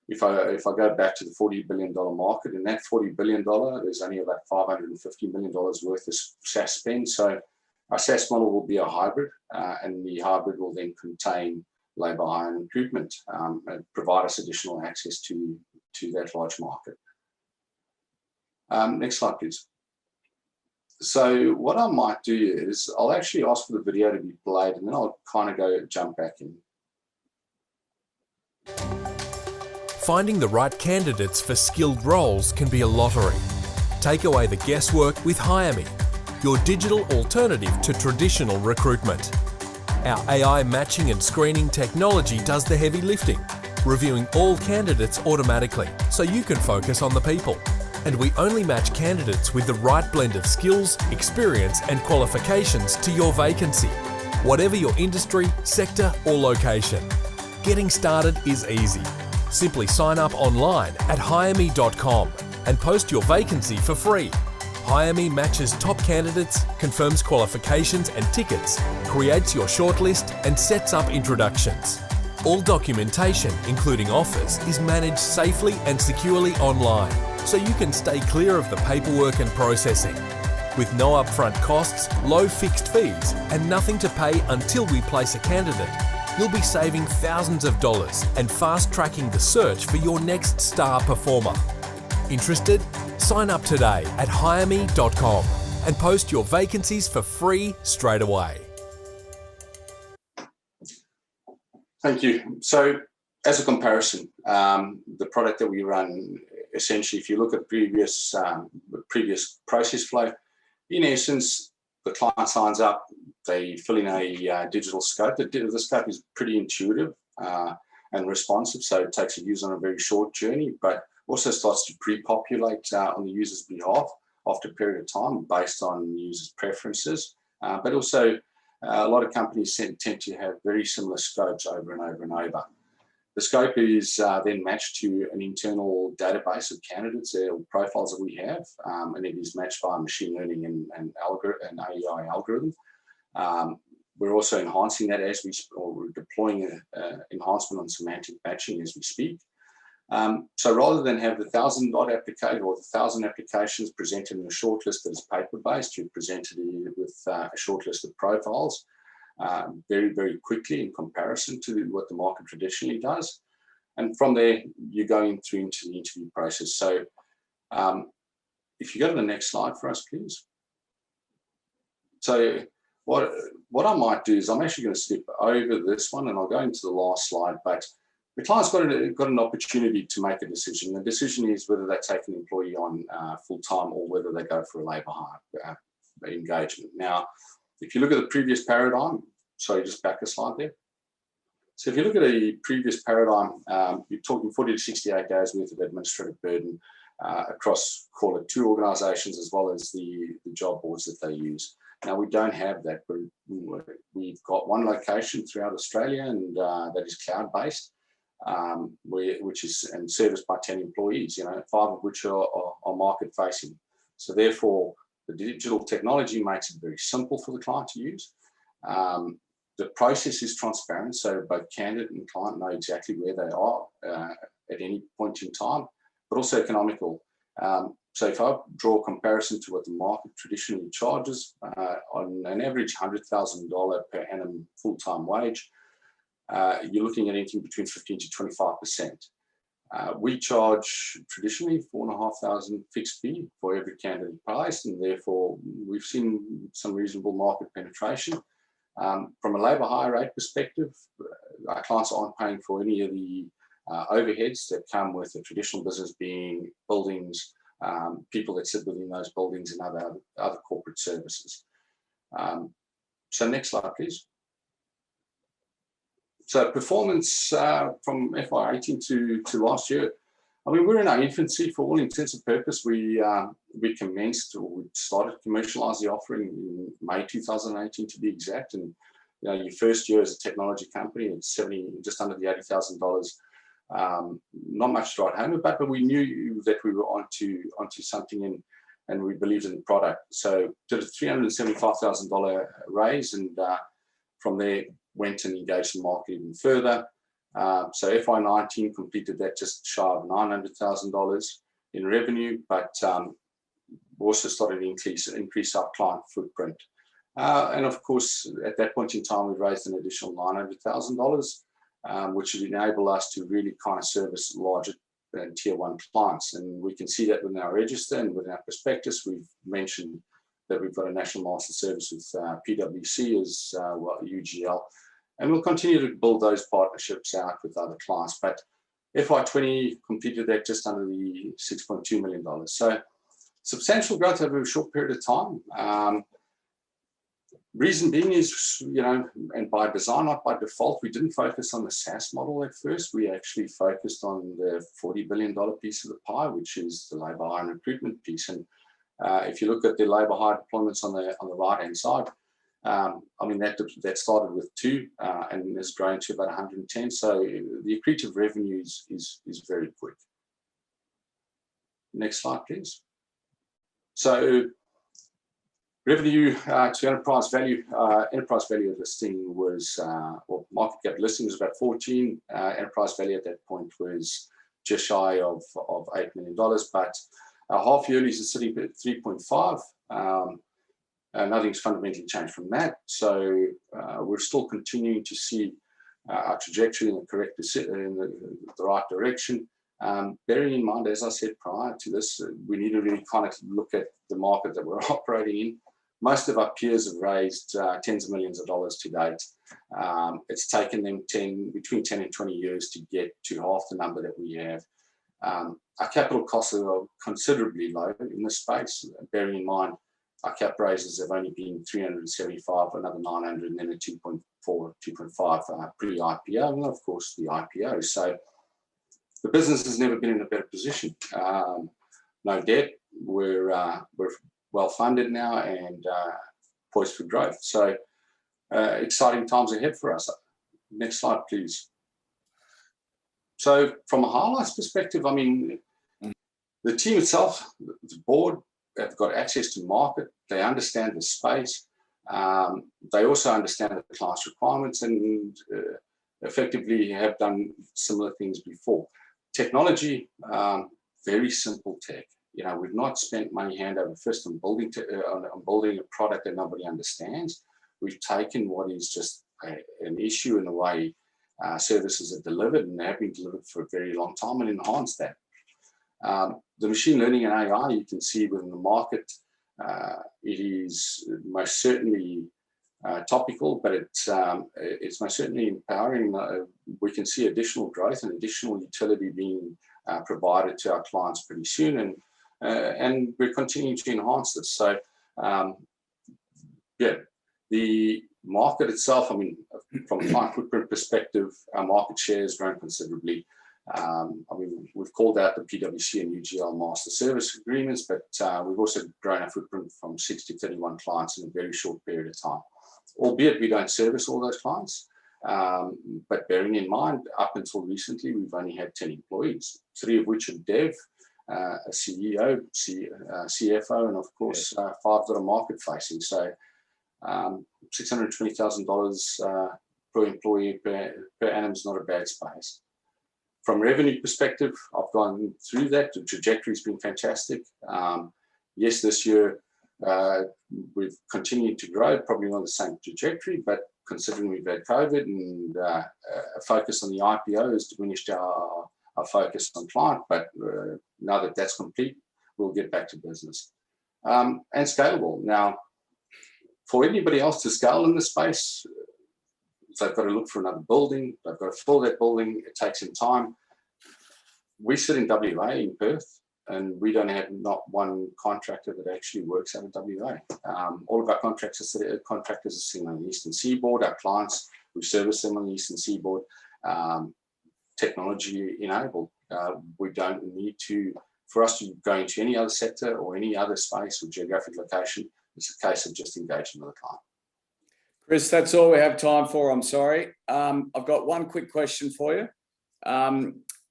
If I go back to the $40 billion market, in that $40 billion, there's only about $550 million worth of SaaS spend. So our SaaS model will be a hybrid, and the hybrid will then contain labor hire and recruitment, and provide us additional access to that large market. Next slide, please. So what I might do is I'll actually ask for the video to be played, and then I'll kind of jump back in. Finding the right candidates for skilled roles can be a lottery. Take away the guesswork with HIREMII, your digital alternative to traditional recruitment. Our AI matching and screening technology does the heavy lifting, reviewing all candidates automatically so you can focus on the people. And we only match candidates with the right blend of skills, experience and qualifications to your vacancy, whatever your industry, sector or location. Getting started is easy. Simply sign up online at HIREMII.com and post your vacancy for free. HIREMII matches top candidates, confirms qualifications and tickets, creates your shortlist and sets up introductions. All documentation, including offers, is managed safely and securely online, so you can stay clear of the paperwork and processing. With no upfront costs, low fixed fees, and nothing to pay until we place a candidate, you'll be saving thousands of dollars and fast-tracking the search for your next star performer. Interested? Sign up today at HIREMII.com and post your vacancies for free straight away. Thank you. So as a comparison, the product that we run, essentially, if you look at previous process flow, in essence, the client signs up, they fill in a digital scope. The scope is pretty intuitive and responsive, so it takes a user on a very short journey, but also starts to pre-populate on the user's behalf after a period of time based on users' preferences. But also a lot of companies tend to have very similar scopes over and over and over. The scope is then matched to an internal database of candidates or profiles that we have, and it is matched by a machine learning and AI algorithm. We're also enhancing that as we're deploying enhancement on semantic matching as we speak. So rather than have the 1,000-odd applications or the 1,000 applications presented in a shortlist that is paper-based, you've presented it with a shortlist of profiles very, very quickly in comparison to what the market traditionally does. And from there, you're going through into the interview process. So if you go to the next slide for us, please. So what I might do is I'm actually going to skip over this one and I'll go into the last slide, but the client's got an opportunity to make a decision. The decision is whether they take an employee on full-time or whether they go for a labour hire engagement. Now, if you look at the previous paradigm, sorry, just back a slide there. So if you look at a previous paradigm, you're talking 40 to 68 days worth of administrative burden across, call it, 2 organisations as well as the job boards that they use. Now, we don't have that. We've got one location throughout Australia and that is cloud-based. Which is and serviced by 10 employees, 5 of which are market facing. So therefore, the digital technology makes it very simple for the client to use. The process is transparent, so both candidate and client know exactly where they are at any point in time, but also economical. So if I draw a comparison to what the market traditionally charges on an average $100,000 per annum full-time wage, you're looking at anything between 15 to 25%. We charge traditionally $4,500 fixed fee for every candidate placed, and therefore we've seen some reasonable market penetration. From a labour hire rate perspective, our clients aren't paying for any of the overheads that come with a traditional business, being buildings, people that sit within those buildings and other corporate services. So next slide, please. So performance from FY18 to last year, I mean, we're in our infancy for all intents and purposes. We commenced, or we started to commercialise the offering in May 2018 to be exact. And your first year as a technology company, it's just under the $80,000. Not much to write home about, but we knew that we were onto something, and we believed in the product. So did a $375,000 raise, and from there went and engaged the market even further. So FY19 completed that just shy of $900,000 in revenue, but we also started to increase our client footprint. And of course, at that point in time, we raised an additional $900,000, which would enable us to really kind of service larger and tier 1 clients. And we can see that within our register and within our prospectus. We've mentioned that we've got a national master service with PwC as well, UGL. And we'll continue to build those partnerships out with other clients. But FY20 completed that just under the $6.2 million. So substantial growth over a short period of time. Reason being is, and by design, not by default, we didn't focus on the SaaS model at first. We actually focused on the $40 billion piece of the pie, which is the labour hire and recruitment piece. And if you look at the labour hire deployments on the right-hand side, I mean, that started with 2 and has grown to about 110. So the accretive revenue is very quick. Next slide, please. So revenue to enterprise value of listing was, well, market cap listing was about 14. Enterprise value at that point was just shy of $8 million, but our half yearlies are sitting at 3.5. Nothing's fundamentally changed from that. So we're still continuing to see our trajectory in the right direction. Bearing in mind, as I said prior to this, we need to really kind of look at the market that we're operating in. Most of our peers have raised tens of millions of dollars to date. It's taken them between 10 and 20 years to get to half the number that we have. Our capital costs are considerably low in this space, bearing in mind our cap raises have only been 375, another 900, and then a 2.4, 2.5 pre-IPO, and of course the IPO. So the business has never been in a better position. No debt. We're well funded now and poised for growth. So exciting times ahead for us. Next slide, please. So from a highlights perspective, I mean, the team itself, the board, have got access to market. They understand the space. They also understand the client's requirements and effectively have done similar things before. Technology, very simple tech. You know, we've not spent money hand over fist on building a product that nobody understands. We've taken what is just an issue in the way services are delivered, and they have been delivered for a very long time, and enhanced that. The machine learning and AI, you can see within the market, it is most certainly topical, but it's most certainly empowering. We can see additional growth and additional utility being provided to our clients pretty soon, and we're continuing to enhance this. So, yeah, the market itself, I mean, from a client footprint perspective, our market share has grown considerably. I mean, we've called out the PwC and UGL master service agreements, but we've also grown our footprint from 6 to 31 clients in a very short period of time. Albeit we don't service all those clients, but bearing in mind, up until recently, we've only had 10 employees, 3 of which are dev, a CEO, CFO, and of course, 5 that are market facing. So $620,000 per employee per annum is not a bad space. From a revenue perspective, I've gone through that. The trajectory's been fantastic. Yes, this year we've continued to grow, probably not the same trajectory, but considering we've had COVID and a focus on the IPO has diminished our focus on client. But now that that's complete, we'll get back to business. And scalable. Now, for anybody else to scale in this space, they've got to look for another building. They've got to fill that building. It takes some time. We sit in WA, in Perth, and we don't have not one contractor that actually works out of WA. All of our contractors are sitting on the Eastern Seaboard. Our clients, we service them on the Eastern Seaboard. Technology enabled. We don't need to, for us to go into any other sector or any other space or geographic location, it's a case of just engaging with the client. Chris, that's all we have time for. I'm sorry. I've got one quick question for you.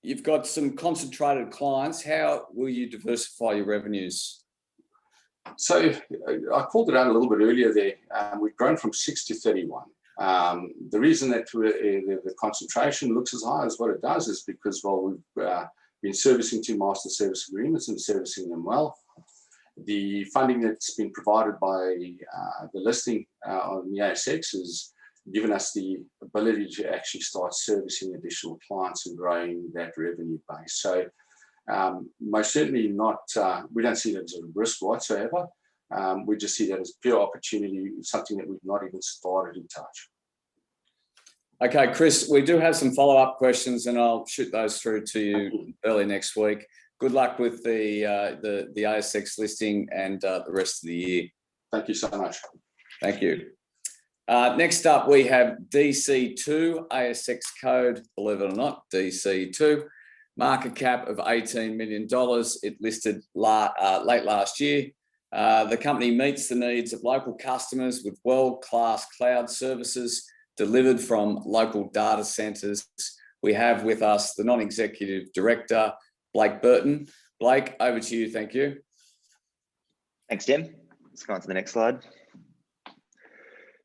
You've got some concentrated clients. How will you diversify your revenues? So I called it out a little bit earlier there. We've grown from 6 to 31. The reason that the concentration looks as high as what it does is because, well, we've been servicing 2 master service agreements and servicing them well. The funding that's been provided by the listing on the ASX has given us the ability to actually start servicing additional clients and growing that revenue base. So most certainly not, we don't see that as a risk whatsoever. We just see that as pure opportunity, something that we've not even started to touch. Okay, Chris, we do have some follow-up questions and I'll shoot those through to you early next week. Good luck with the ASX listing and the rest of the year. Thank you so much. Thank you. Next up, we have DC2, ASX code, believe it or not, DC2. Market cap of $18 million. It listed late last year. The company meets the needs of local customers with world-class cloud services delivered from local data centers. We have with us the non-executive director, Blake Burton. Blake, over to you. Thank you. Thanks, Tim. Let's go on to the next slide.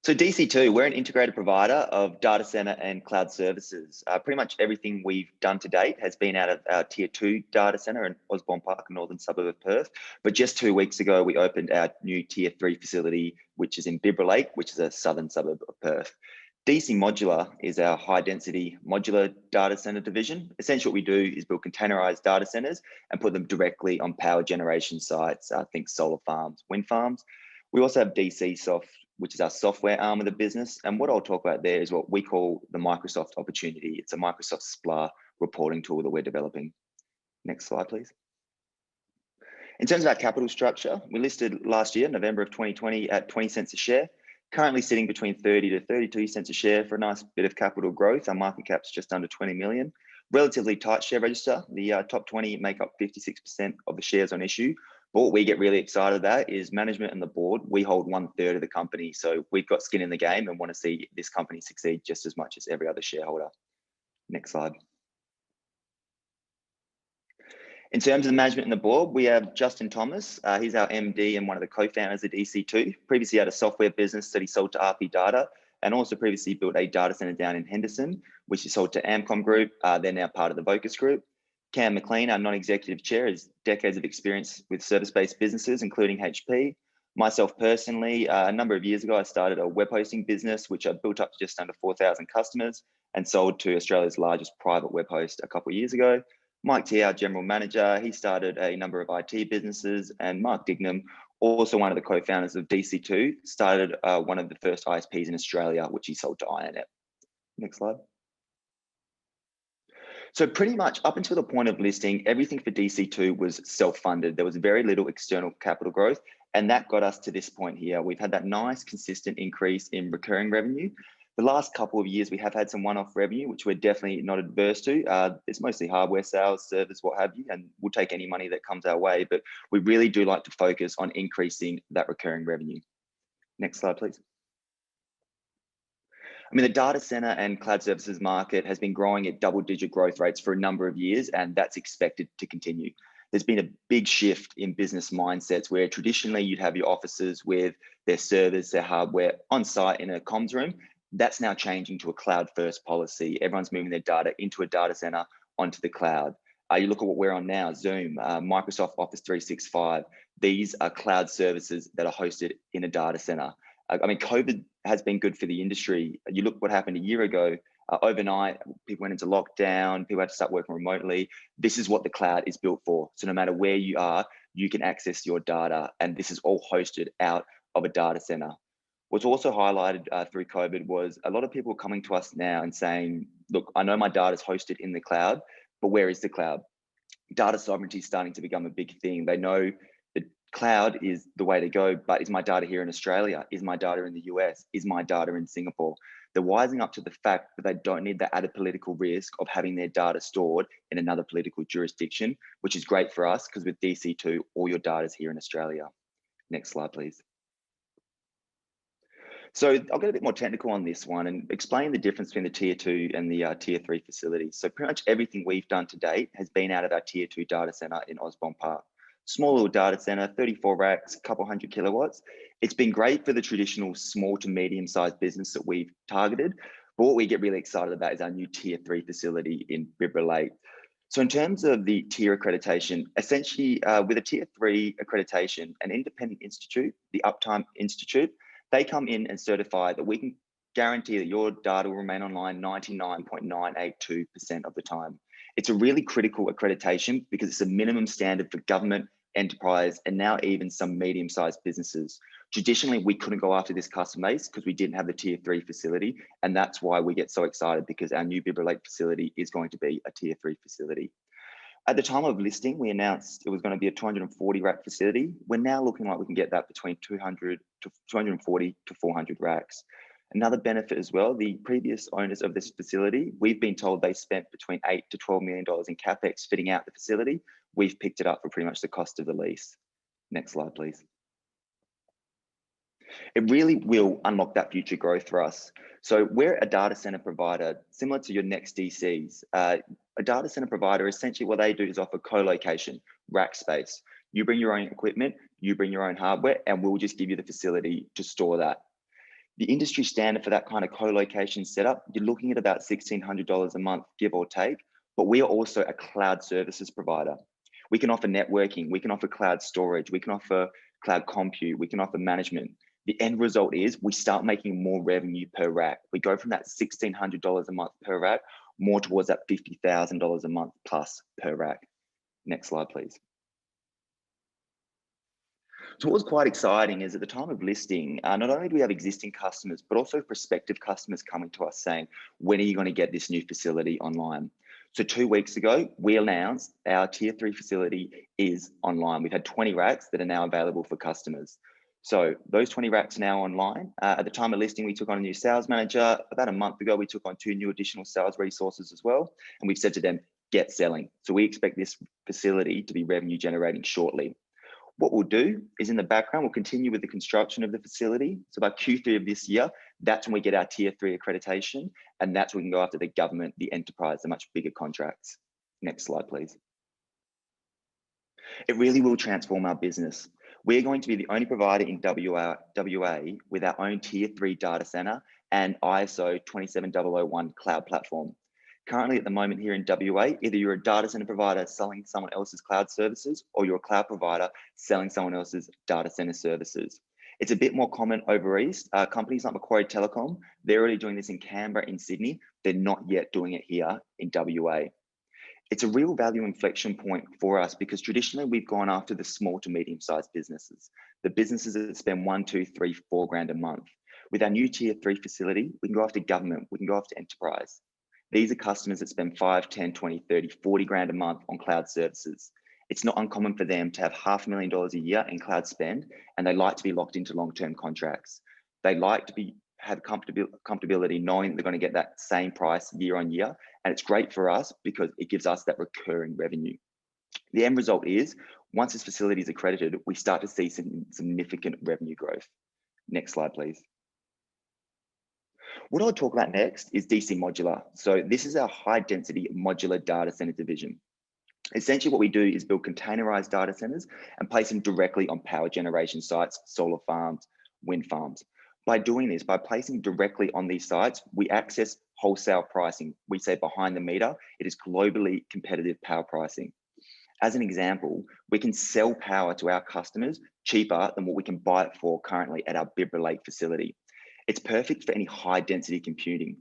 So DC2, we're an integrated provider of data center and cloud services. Pretty much everything we've done to date has been out of our Tier 2 data center in Osborne Park, a northern suburb of Perth. But just 2 weeks ago, we opened our new Tier 3 facility, which is in Bibra Lake, which is a southern suburb of Perth. DC Modular is our high-density modular data center division. Essentially, what we do is build containerized data centers and put them directly on power generation sites, think solar farms, wind farms. We also have DC Soft, which is our software arm of the business. And what I'll talk about there is what we call the Microsoft opportunity. It's a Microsoft SPLA reporting tool that we're developing. Next slide, please. In terms of our capital structure, we listed last year, November of 2020, at 20 cents a share. Currently sitting between 30 to 32 cents a share for a nice bit of capital growth. Our market cap's just under 20 million. Relatively tight share register. The top 20 make up 56% of the shares on issue. But what we get really excited about is management and the board. We hold 1/3 of the company. So we've got skin in the game and want to see this company succeed just as much as every other shareholder. Next slide. In terms of the management and the board, we have Justin Thomas. He's our MD and one of the co-founders of DC2. Previously had a software business that he sold to RP Data, and also previously built a data center down in Henderson, which he sold to Amcom Group. They're now part of the Vocus Group. Cam McLean, our non-executive chair, has decades of experience with service-based businesses, including HP. Myself personally, a number of years ago, I started a web hosting business, which I built up to just under 4,000 customers and sold to Australia's largest private web host a couple of years ago. Mike T, our general manager, he started a number of IT businesses, and Mark Dignam, also one of the co-founders of DC2, started one of the first ISPs in Australia, which he sold to INET. Next slide. So pretty much up until the point of listing, everything for DC2 was self-funded. There was very little external capital growth, and that got us to this point here. We've had that nice, consistent increase in recurring revenue. The last couple of years, we have had some one-off revenue, which we're definitely not adverse to. It's mostly hardware sales, servers, what have you, and we'll take any money that comes our way, but we really do like to focus on increasing that recurring revenue. Next slide, please. I mean, the data center and cloud services market has been growing at double-digit growth rates for a number of years, and that's expected to continue. There's been a big shift in business mindsets where traditionally you'd have your offices with their servers, their hardware on site in a comms room. That's now changing to a cloud-first policy. Everyone's moving their data into a data center onto the cloud. You look at what we're on now, Zoom, Microsoft Office 365. These are cloud services that are hosted in a data center. I mean, COVID has been good for the industry. You look what happened a year ago. Overnight, people went into lockdown, people had to start working remotely. This is what the cloud is built for. So no matter where you are, you can access your data, and this is all hosted out of a data center. What's also highlighted through COVID was a lot of people coming to us now and saying, look, I know my data is hosted in the cloud, but where is the cloud? Data sovereignty is starting to become a big thing. They know that cloud is the way to go, but is my data here in Australia? Is my data in the US? Is my data in Singapore? They're wising up to the fact that they don't need the added political risk of having their data stored in another political jurisdiction, which is great for us because with DC2, all your data is here in Australia. Next slide, please. So I'll get a bit more technical on this one and explain the difference between the tier 2 and the tier 3 facilities. So pretty much everything we've done to date has been out of our tier 2 data center in Osborne Park. Small little data center, 34 racks, a couple hundred kilowatts. It's been great for the traditional small to medium sized business that we've targeted. But what we get really excited about is our new tier 3 facility in Bibra Lake. So in terms of the tier accreditation, essentially with a tier 3 accreditation, an independent institute, the Uptime Institute, they come in and certify that we can guarantee that your data will remain online 99.982% of the time. It's a really critical accreditation because it's a minimum standard for government, enterprise, and now even some medium-sized businesses. Traditionally, we couldn't go after this customer base because we didn't have the tier 3 facility. And that's why we get so excited because our new Bibra Lake facility is going to be a tier 3 facility. At the time of listing, we announced it was going to be a 240 rack facility. We're now looking like we can get that between 240 to 400 racks. Another benefit as well, the previous owners of this facility, we've been told they spent between $8 to $12 million in CapEx fitting out the facility. We've picked it up for pretty much the cost of the lease. Next slide, please. It really will unlock that future growth for us. So we're a data center provider, similar to your next DCs. A data center provider, essentially what they do is offer co-location, rack space. You bring your own equipment, you bring your own hardware, and we'll just give you the facility to store that. The industry standard for that kind of co-location setup, you're looking at about $1,600 a month, give or take, but we are also a cloud services provider. We can offer networking, we can offer cloud storage, we can offer cloud compute, we can offer management. The end result is we start making more revenue per rack. We go from that $1,600 a month per rack, more towards that $50,000 a month plus per rack. Next slide, please. So what's quite exciting is at the time of listing, not only do we have existing customers, but also prospective customers coming to us saying, when are you going to get this new facility online? So 2 weeks ago, we announced our tier 3 facility is online. We've had 20 racks that are now available for customers. So those 20 racks are now online. At the time of listing, we took on a new sales manager. About a month ago, we took on 2 new additional sales resources as well. And we've said to them, get selling. So we expect this facility to be revenue generating shortly. What we'll do is in the background, we'll continue with the construction of the facility. So by Q3 of this year, that's when we get our tier 3 accreditation. And that's when we can go after the government, the enterprise, the much bigger contracts. Next slide, please. It really will transform our business. We're going to be the only provider in WA with our own tier 3 data center and ISO 27001 cloud platform. Currently at the moment here in WA, either you're a data center provider selling someone else's cloud services, or you're a cloud provider selling someone else's data center services. It's a bit more common over east. Companies like Macquarie Telecom, they're already doing this in Canberra, in Sydney. They're not yet doing it here in WA. It's a real value inflection point for us because traditionally we've gone after the small to medium-sized businesses, the businesses that spend 1, 2, 3, 4 grand a month. With our new tier 3 facility, we can go after government, we can go after enterprise. These are customers that spend 5, 10, 20, 30, 40 grand a month on cloud services. It's not uncommon for them to have $500,000 a year in cloud spend, and they like to be locked into long-term contracts. They like to have comfortability knowing that they're going to get that same price year on year. And it's great for us because it gives us that recurring revenue. The end result is, once this facility is accredited, we start to see some significant revenue growth. Next slide, please. What I'll talk about next is DC Modular. So this is our high density modular data center division. Essentially what we do is build containerized data centers and place them directly on power generation sites, solar farms, wind farms. By doing this, by placing directly on these sites, we access wholesale pricing. We say behind the meter, it is globally competitive power pricing. As an example, we can sell power to our customers cheaper than what we can buy it for currently at our Bibra Lake facility. It's perfect for any high density computing.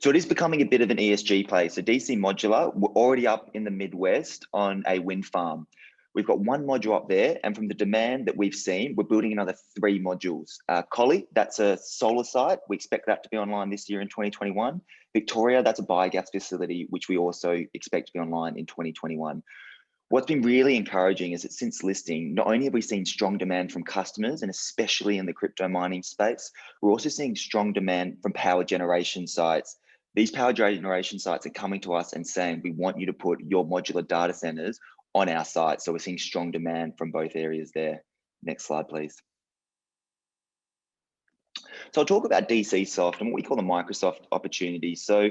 So it is becoming a bit of an ESG play. So DC Modular, we're already up in the Midwest on a wind farm. We've got 1 module up there, and from the demand that we've seen, we're building another 3 modules. Collie, that's a solar site. We expect that to be online this year in 2021. Victoria, that's a biogas facility, which we also expect to be online in 2021. What's been really encouraging is that since listing, not only have we seen strong demand from customers, and especially in the crypto mining space, we're also seeing strong demand from power generation sites. These power generation sites are coming to us and saying, we want you to put your modular data centers on our site. So we're seeing strong demand from both areas there. Next slide, please. So I'll talk about DC Soft and what we call the Microsoft opportunity. So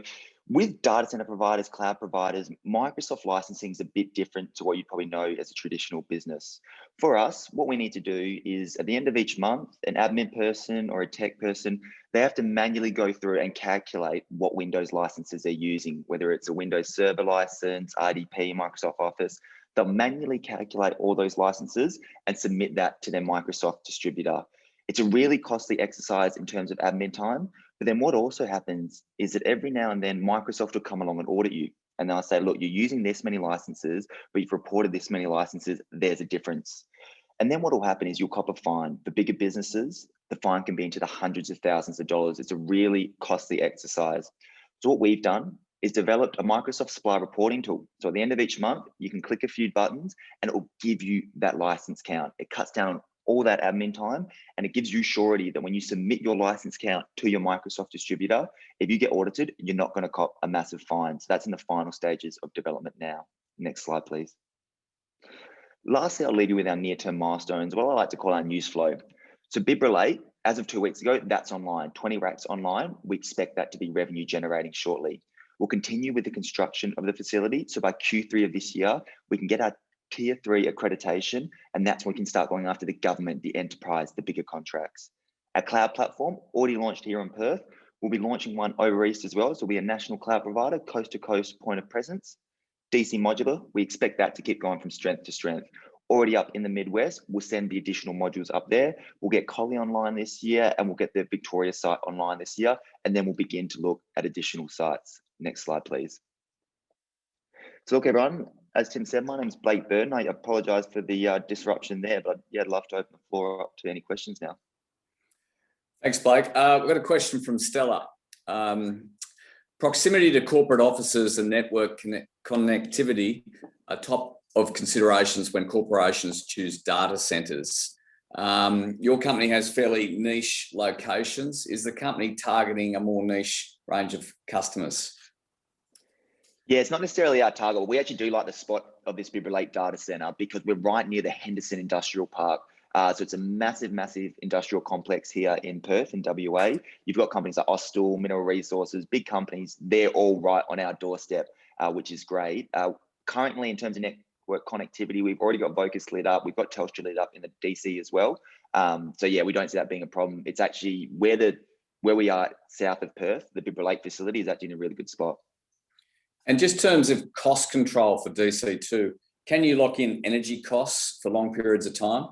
with data center providers, cloud providers, Microsoft licensing is a bit different to what you probably know as a traditional business. For us, what we need to do is at the end of each month, an admin person or a tech person, they have to manually go through and calculate what Windows licenses they're using, whether it's a Windows Server license, RDP, Microsoft Office. They'll manually calculate all those licenses and submit that to their Microsoft distributor. It's a really costly exercise in terms of admin time. But then what also happens is that every now and then Microsoft will come along and audit you. And they'll say, look, you're using this many licenses, but you've reported this many licenses, there's a difference. And then what will happen is you'll cop a fine. For bigger businesses, the fine can be into the hundreds of thousands of dollars. It's a really costly exercise. So what we've done is developed a Microsoft supply reporting tool. So at the end of each month, you can click a few buttons and it will give you that license count. It cuts down on all that admin time, and it gives you surety that when you submit your license count to your Microsoft distributor, if you get audited, you're not going to cop a massive fine. So that's in the final stages of development now. Next slide, please. Lastly, I'll leave you with our near-term milestones, what I like to call our news flow. So Bibra Lake, as of 2 weeks ago, that's online, 20 racks online. We expect that to be revenue generating shortly. We'll continue with the construction of the facility. So by Q3 of this year, we can get our tier 3 accreditation, and that's when we can start going after the government, the enterprise, the bigger contracts. Our cloud platform already launched here in Perth. We'll be launching one over east as well. So we'll be a national cloud provider, coast to coast point of presence. DC Modular, we expect that to keep going from strength to strength. Already up in the Midwest, we'll send the additional modules up there. We'll get Collie online this year, and we'll get the Victoria site online this year. And then we'll begin to look at additional sites. Next slide, please. So look, everyone, as Tim said, my name is Blake Burton. I apologise for the disruption there, but yeah, I'd love to open the floor up to any questions now. Thanks, Blake. We've got a question from Stella. Proximity to corporate offices and network connectivity are top of considerations when corporations choose data centers. Your company has fairly niche locations. Is the company targeting a more niche range of customers? Yeah, it's not necessarily our target, but we actually do like the spot of this Bibra Lake data center because we're right near the Henderson Industrial Park. So it's a massive, massive industrial complex here in Perth in WA. You've got companies like Austal, Mineral Resources, big companies. They're all right on our doorstep, which is great. Currently, in terms of network connectivity, we've already got Vocus lit up. We've got Telstra lit up in the DC as well. So yeah, we don't see that being a problem. It's actually where we are south of Perth, the Bibra Lake facility is actually in a really good spot. And just in terms of cost control for DC2, can you lock in energy costs for long periods of time?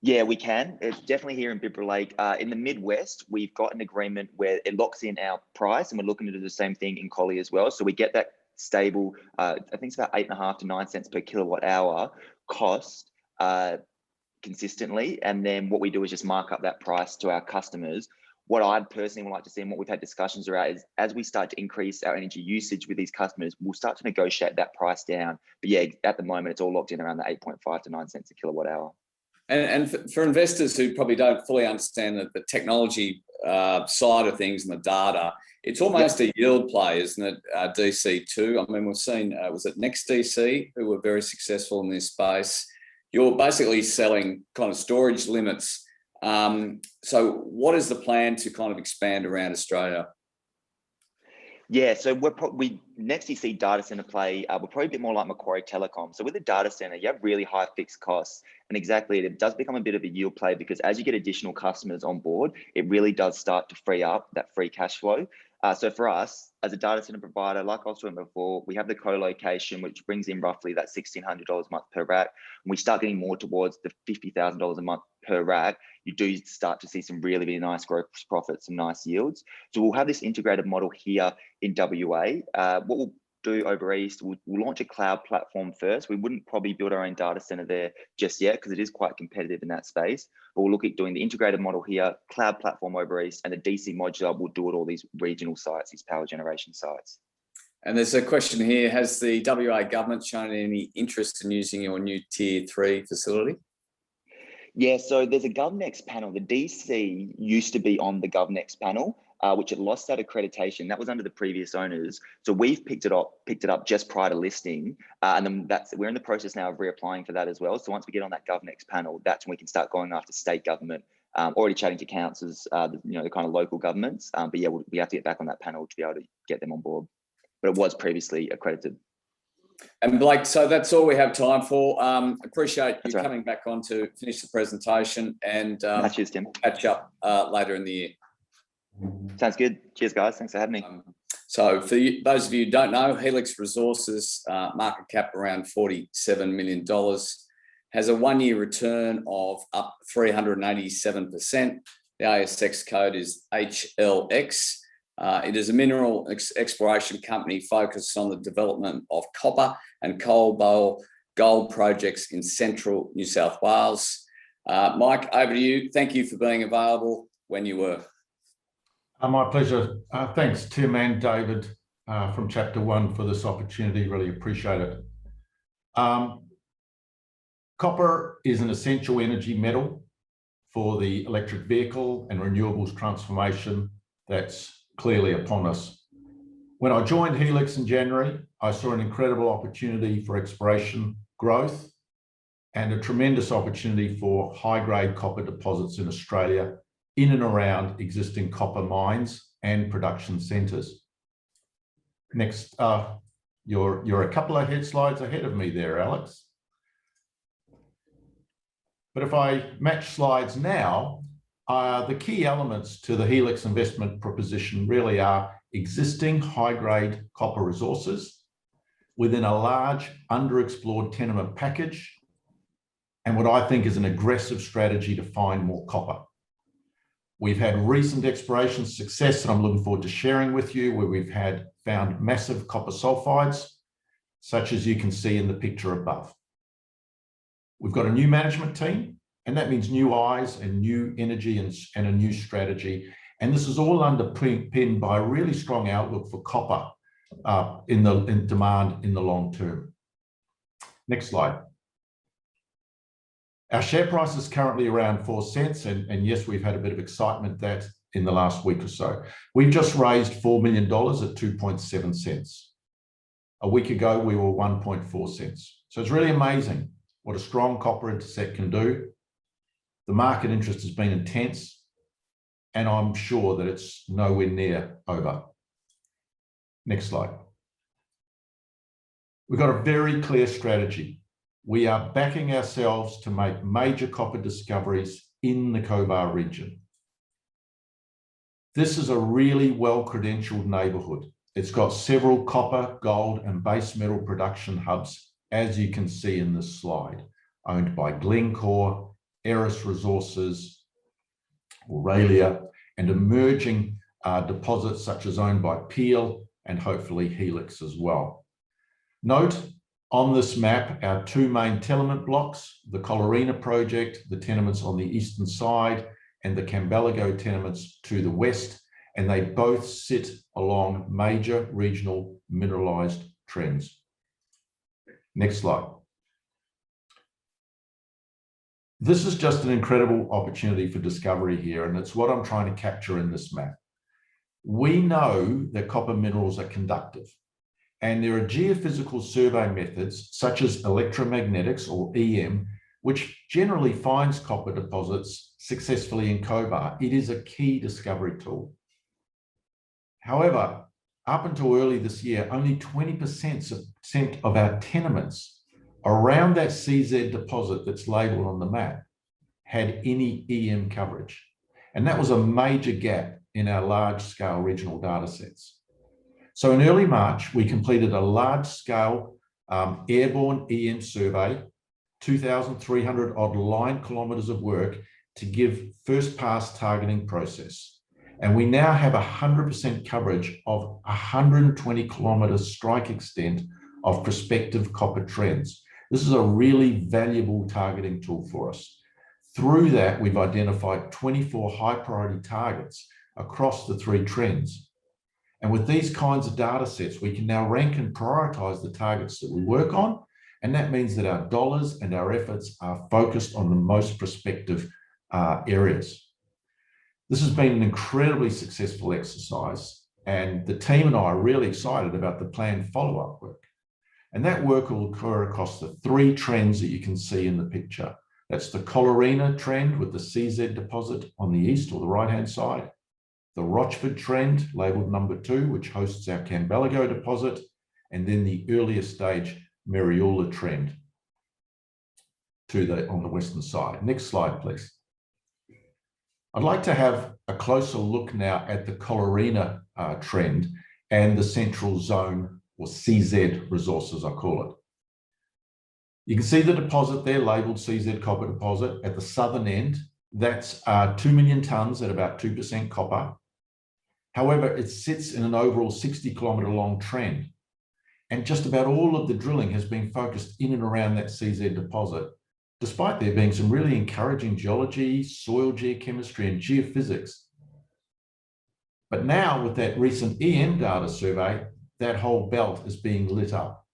Yeah, we can. It's definitely here in Bibra Lake. In the Midwest, we've got an agreement where it locks in our price, and we're looking to do the same thing in Collie as well. So we get that stable, I think it's about 8.5 to 9 cents per kilowatt hour cost consistently. And then what we do is just mark up that price to our customers. What I'd personally would like to see and what we've had discussions around is as we start to increase our energy usage with these customers, we'll start to negotiate that price down. But yeah, at the moment, it's all locked in around the 8.5 to 9 cents a kilowatt hour. And for investors who probably don't fully understand the technology side of things and the data, it's almost a yield play, isn't it, DC2? I mean, we've seen, was it NextDC, who were very successful in this space? You're basically selling kind of storage limits. So what is the plan to kind of expand around Australia? Yeah, so we're probably NextDC data center play. We're probably a bit more like Macquarie Telecom. So with a data center, you have really high fixed costs, and exactly it does become a bit of a yield play because as you get additional customers on board, it really does start to free up that free cash flow. So for us, as a data center provider, like I was talking before, we have the co-location, which brings in roughly that $1,600 a month per rack. And we start getting more towards the $50,000 a month per rack. You do start to see some really, really nice gross profits and nice yields. So we'll have this integrated model here in WA. What we'll do over East, we'll launch a cloud platform first. We wouldn't probably build our own data center there just yet because it is quite competitive in that space. But we'll look at doing the integrated model here, cloud platform over East, and the DC modular will do it all these regional sites, these power generation sites. And there's a question here, has the WA government shown any interest in using your new Tier 3 facility? Yeah, so there's a GovNext panel. The DC used to be on the GovNext panel, which had lost that accreditation. That was under the previous owners. So we've picked it up just prior to listing, and then we're in the process now of reapplying for that as well. So once we get on that GovNext panel, that's when we can start going after state government. Already chatting to councils, the kind of local governments. But yeah, we have to get back on that panel to be able to get them on board. But it was previously accredited. And Blake, so that's all we have time for. Appreciate you coming back on to finish the presentation and cheers, Tim. Catch up later in the year. Sounds good. Cheers, guys. Thanks for having me. So for those of you who don't know, Helix Resources market cap around $47 million, has a 1-year return of up 387%. The ASX code is HLX. It is a mineral exploration company focused on the development of copper and cobalt gold projects in central New South Wales. Mike, over to you. Thank you for being available when you were. My pleasure. Thanks, Tim and David from Chapter 1 for this opportunity. Really appreciate it. Copper is an essential energy metal for the electric vehicle and renewables transformation that's clearly upon us. When I joined Helix in January, I saw an incredible opportunity for exploration growth and a tremendous opportunity for high-grade copper deposits in Australia in and around existing copper mines and production centres. Next, you're a couple of slides ahead of me there, Alex. But if I match slides now, the key elements to the Helix investment proposition really are existing high-grade copper resources within a large underexplored tenement package, and what I think is an aggressive strategy to find more copper. We've had recent exploration success that I'm looking forward to sharing with you, where we've found massive copper sulfides, such as you can see in the picture above. We've got a new management team, and that means new eyes and new energy and a new strategy. And this is all underpinned by a really strong outlook for copper in demand in the long term. Next slide. Our share price is currently around 4 cents, and yes, we've had a bit of excitement that in the last week or so. We've just raised $4 million at 2.7 cents. A week ago, we were 1.4 cents. So it's really amazing what a strong copper intercept can do. The market interest has been intense, and I'm sure that it's nowhere near over. Next slide. We've got a very clear strategy. We are backing ourselves to make major copper discoveries in the Cobar region. This is a really well-credentialed neighbourhood. It's got several copper, gold, and base metal production hubs, as you can see in this slide, owned by Glencore, Eris Resources, Australia, and emerging deposits such as owned by Peel and hopefully Helix as well. Note on this map our two main tenement blocks, the Colorina project, the tenements on the eastern side, and the Cambalago tenements to the west, and they both sit along major regional mineralized trends. Next slide. This is just an incredible opportunity for discovery here, and it's what I'm trying to capture in this map. We know that copper minerals are conductive, and there are geophysical survey methods such as electromagnetics or EM, which generally finds copper deposits successfully in Cobar. It is a key discovery tool. However, up until early this year, only 20% of our tenements around that CZ deposit that's labelled on the map had any EM coverage. And that was a major gap in our large-scale regional data sets. So in early March, we completed a large-scale airborne EM survey, 2,300 odd line kilometres of work to give first-pass targeting process. And we now have 100% coverage of 120 kilometre strike extent of prospective copper trends. This is a really valuable targeting tool for us. Through that, we've identified 24 high priority targets across the 3 trends. And with these kinds of data sets, we can now rank and prioritize the targets that we work on. And that means that our dollars and our efforts are focused on the most prospective areas. This has been an incredibly successful exercise, and the team and I are really excited about the planned follow-up work. And that work will occur across the 3 trends that you can see in the picture. That's the Colorina trend with the CZ deposit on the east or the right-hand side, the Rochford trend, labelled number 2, which hosts our Cambalago deposit, and then the earlier stage Mariula trend on the western side. Next slide, please. I'd like to have a closer look now at the Colorina trend and the central zone, or CZ resources, I call it. You can see the deposit there labelled CZ copper deposit at the southern end. That's 2 million tonnes at about 2% copper. However, it sits in an overall 60-kilometre long trend. And just about all of the drilling has been focused in and around that CZ deposit, despite there being some really encouraging geology, soil geochemistry, and geophysics. But now with that recent EM data survey, that whole belt is being lit up.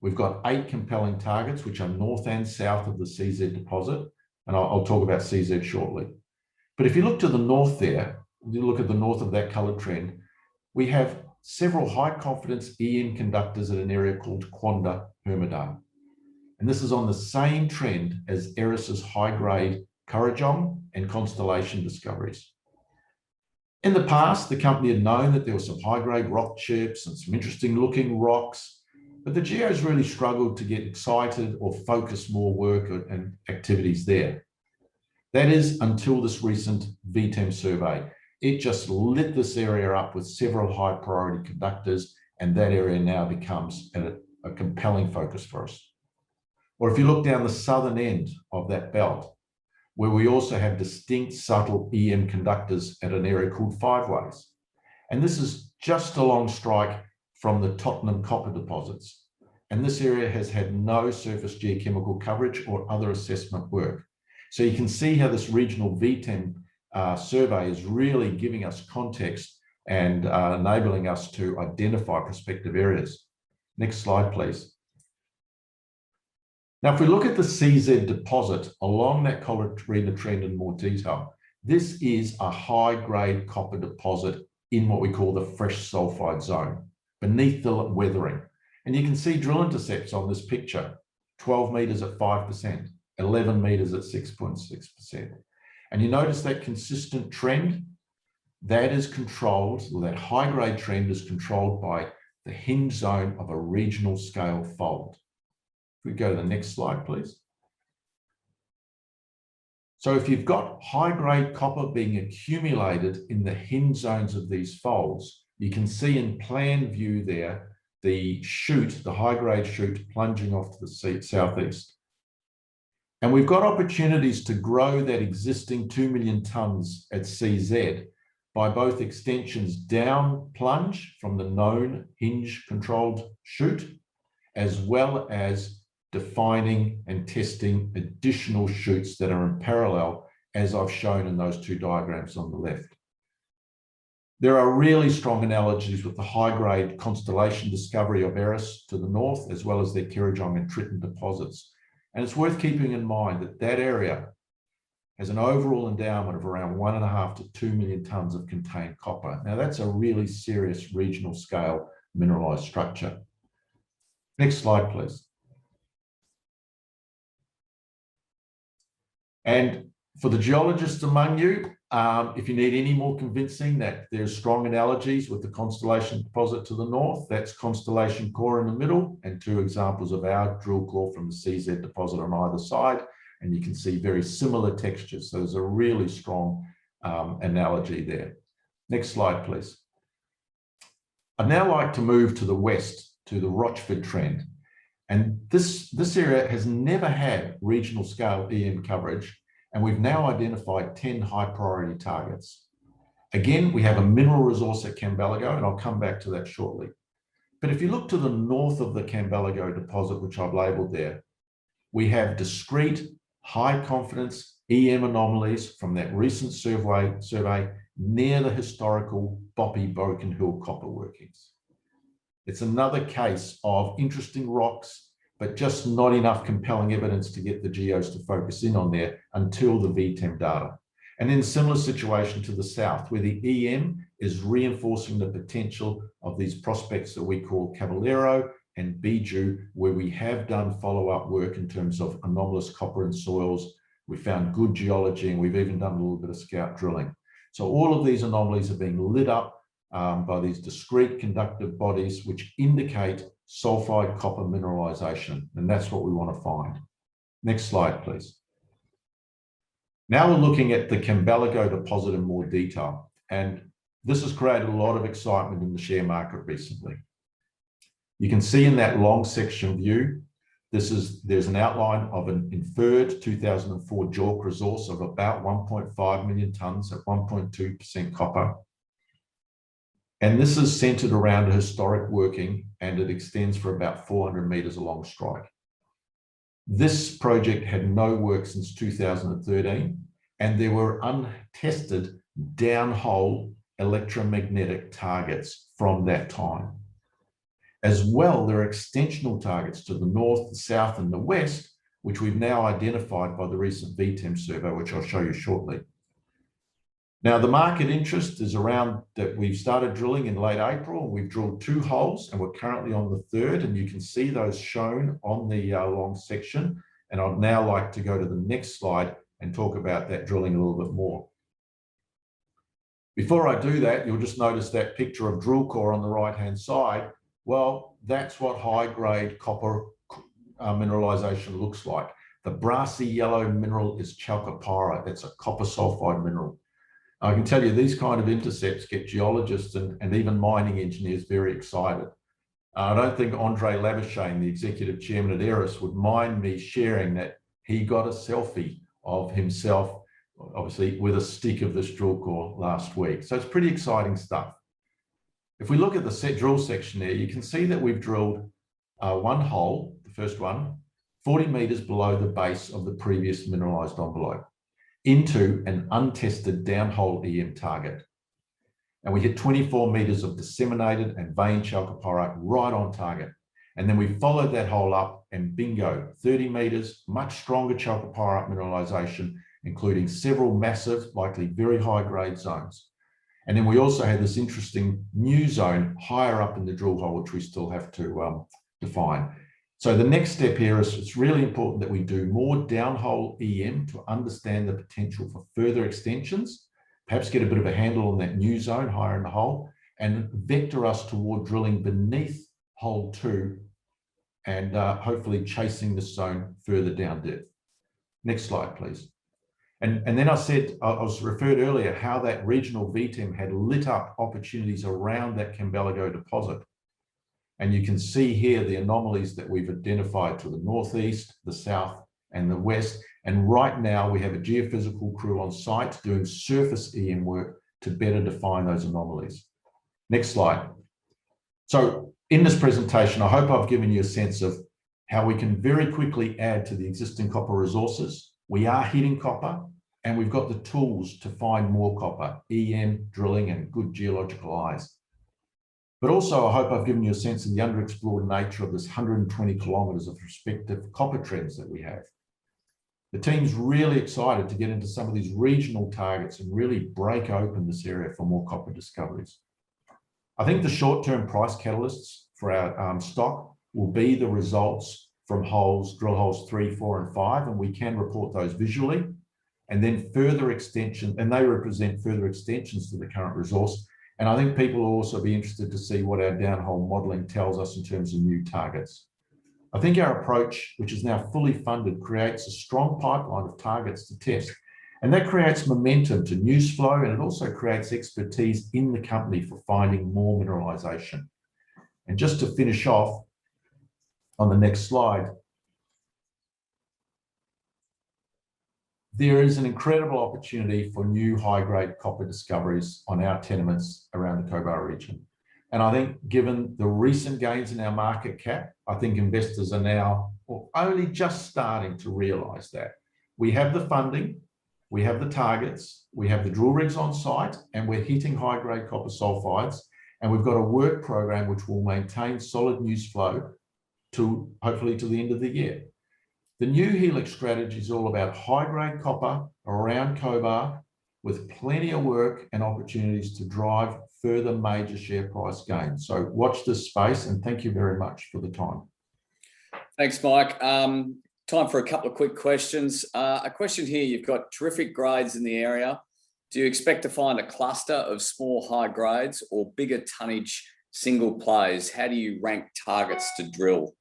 We've got 8 compelling targets, which are north and south of the CZ deposit. And I'll talk about CZ shortly. But if you look to the north there, you look at the north of that coloured trend, we have several high confidence EM conductors at an area called Quanda Hermidale. And this is on the same trend as Eris's high-grade Currajong and Constellation discoveries. In the past, the company had known that there were some high-grade rock chips and some interesting looking rocks, but the geos really struggled to get excited or focus more work and activities there. That is until this recent VTEM survey. It just lit this area up with several high priority conductors, and that area now becomes a compelling focus for us. Or if you look down the southern end of that belt, where we also have distinct subtle EM conductors at an area called Five Ways. And this is just along strike from the Tottenham copper deposits. And this area has had no surface geochemical coverage or other assessment work. So you can see how this regional VTEM survey is really giving us context and enabling us to identify prospective areas. Next slide, please. Now, if we look at the CZ deposit along that columnar trend in more detail, this is a high-grade copper deposit in what we call the fresh sulfide zone, beneath the weathering. And you can see drill intercepts on this picture, 12 meters at 5%, 11 meters at 6.6%. And you notice that consistent trend, that is controlled, or that high-grade trend is controlled by the hinge zone of a regional scale fold. If we go to the next slide, please. So if you've got high-grade copper being accumulated in the hinge zones of these folds, you can see in plan view there, the chute, the high-grade chute plunging off to the southeast. And we've got opportunities to grow that existing 2 million tonnes at CZ by both extensions down plunge from the known hinge controlled chute, as well as defining and testing additional chutes that are in parallel, as I've shown in those two diagrams on the left. There are really strong analogies with the high-grade Constellation discovery of Eris to the north, as well as their Kirrajong and Triton deposits. And it's worth keeping in mind that that area has an overall endowment of around 1.5 to 2 million tonnes of contained copper. Now, that's a really serious regional scale mineralised structure. Next slide, please. And for the geologists among you, if you need any more convincing that there's strong analogies with the Constellation deposit to the north, that's Constellation core in the middle, and two examples of our drill core from the CZ deposit on either side. And you can see very similar textures. So there's a really strong analogy there. Next slide, please. I'd now like to move to the west, to the Rochford trend. And this area has never had regional scale EM coverage, and we've now identified 10 high priority targets. Again, we have a mineral resource at Cambalago, and I'll come back to that shortly. But if you look to the north of the Cambalago deposit, which I've labeled there, we have discrete, high confidence EM anomalies from that recent survey near the historical Boppy Broken Hill copper workings. It's another case of interesting rocks, but just not enough compelling evidence to get the geos to focus in on there until the VTEM data. And then a similar situation to the south, where the EM is reinforcing the potential of these prospects that we call Caballero and Biju, where we have done follow-up work in terms of anomalous copper in soils. We found good geology, and we've even done a little bit of scout drilling. So all of these anomalies are being lit up by these discrete conductive bodies, which indicate sulfide copper mineralization, and that's what we want to find. Next slide, please. Now we're looking at the Cambalago deposit in more detail, and this has created a lot of excitement in the share market recently. You can see in that long section view, there's an outline of an inferred 2004 JORC resource of about 1.5 million tonnes at 1.2% copper. And this is centered around a historic working, and it extends for about 400 meters along strike. This project had no work since 2013, and there were untested downhole electromagnetic targets from that time. As well, there are extensional targets to the north, the south, and the west, which we've now identified by the recent VTEM survey, which I'll show you shortly. Now, the market interest is around that. We've started drilling in late April. We've drilled 2 holes, and we're currently on the 3rd, and you can see those shown on the long section. And I'd now like to go to the next slide and talk about that drilling a little bit more. Before I do that, you'll just notice that picture of drill core on the right-hand side. Well, that's what high-grade copper mineralization looks like. The brassy yellow mineral is chalcopyrite. It's a copper sulfide mineral. I can tell you these kind of intercepts get geologists and even mining engineers very excited. I don't think Andre Labuschagne, the executive chairman at Eris, would mind me sharing that he got a selfie of himself, obviously with a stick of this drill core last week. So it's pretty exciting stuff. If we look at the drill section there, you can see that we've drilled 1 hole, the first one, 40 meters below the base of the previous mineralized envelope, into an untested downhole EM target. And we hit 24 meters of disseminated and vein chalcopyrite right on target. And then we followed that hole up and bingo, 30 meters, much stronger chalcopyrite mineralization, including several massive, likely very high grade zones. And then we also had this interesting new zone higher up in the drill hole, which we still have to define. So the next step here is it's really important that we do more downhole EM to understand the potential for further extensions, perhaps get a bit of a handle on that new zone higher in the hole, and vector us toward drilling beneath hole 2 and hopefully chasing this zone further down depth. Next slide, please. And then I said, I was referred earlier how that regional VTEM had lit up opportunities around that Camballigo deposit. And you can see here the anomalies that we've identified to the northeast, the south, and the west. And right now we have a geophysical crew on site doing surface EM work to better define those anomalies. Next slide. So in this presentation, I hope I've given you a sense of how we can very quickly add to the existing copper resources. We are hitting copper, and we've got the tools to find more copper, EM, drilling, and good geological eyes. But also, I hope I've given you a sense of the underexplored nature of this 120 kilometres of prospective copper trends that we have. The team's really excited to get into some of these regional targets and really break open this area for more copper discoveries. I think the short-term price catalysts for our stock will be the results from drill holes 3, 4, and 5, and we can report those visually. And then further extension, and they represent further extensions to the current resource. And I think people will also be interested to see what our downhole modelling tells us in terms of new targets. I think our approach, which is now fully funded, creates a strong pipeline of targets to test. And that creates momentum to news flow, and it also creates expertise in the company for finding more mineralisation. And just to finish off on the next slide, there is an incredible opportunity for new high-grade copper discoveries on our tenements around the Cobar region. And I think given the recent gains in our market cap, I think investors are now only just starting to realise that. We have the funding, we have the targets, we have the drill rigs on site, and we're hitting high-grade copper sulfides, and we've got a work program which will maintain solid news flow to hopefully to the end of the year. The new Helix strategy is all about high-grade copper around Cobar with plenty of work and opportunities to drive further major share price gains. So watch this space, and thank you very much for the time. Thanks, Mike. Time for a couple of quick questions. A question here, you've got terrific grades in the area. Do you expect to find a cluster of small high grades or bigger tonnage single plays? How do you rank targets to drill?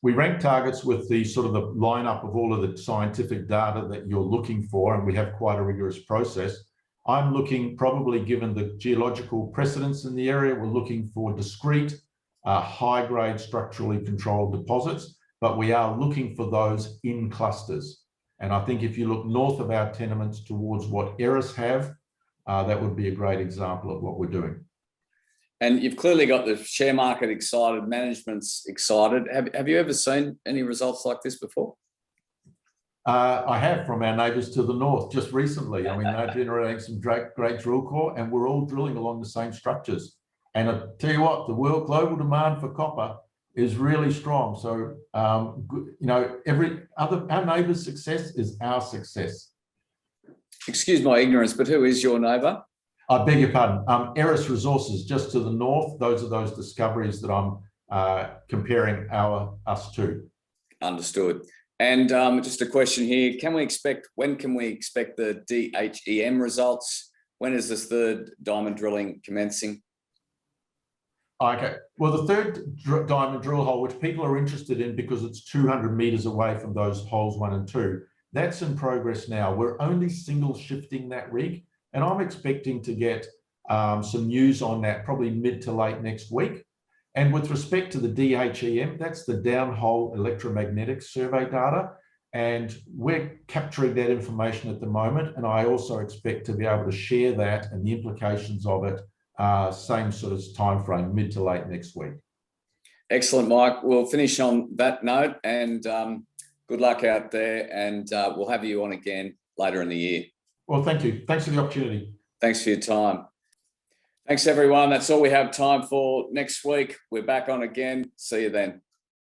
We rank targets with the sort of the lineup of all of the scientific data that you're looking for, and we have quite a rigorous process. I'm looking, probably given the geological precedents in the area, we're looking for discrete, high-grade structurally controlled deposits, but we are looking for those in clusters. And I think if you look north of our tenements towards what Eris have, that would be a great example of what we're doing. And you've clearly got the share market excited, management's excited. Have you ever seen any results like this before? I have, from our neighbours to the north just recently. I mean, they're generating some great drill core, and we're all drilling along the same structures. And I tell you what, the global demand for copper is really strong. So, you know, our neighbour's success is our success. Excuse my ignorance, but who is your neighbour? I beg your pardon. Eris Resources, just to the north. Those are those discoveries that I'm comparing us to. Understood. And just a question here: when can we expect the DHEM results? When is this third diamond drilling commencing? Okay. Well, the third diamond drill hole, which people are interested in because it's 200 meters away from those holes 1 and 2, that's in progress now. We're only single shifting that rig, and I'm expecting to get some news on that probably mid to late next week. And with respect to the DHEM, that's the downhole electromagnetic survey data, and we're capturing that information at the moment. And I also expect to be able to share that and the implications of it, same sort of time frame, mid to late next week. Excellent, Mike. We'll finish on that note, and good luck out there, and we'll have you on again later in the year. Well, thank you. Thanks for the opportunity. Thanks for your time. Thanks, everyone. That's all we have time for next week. We're back on again. See you then.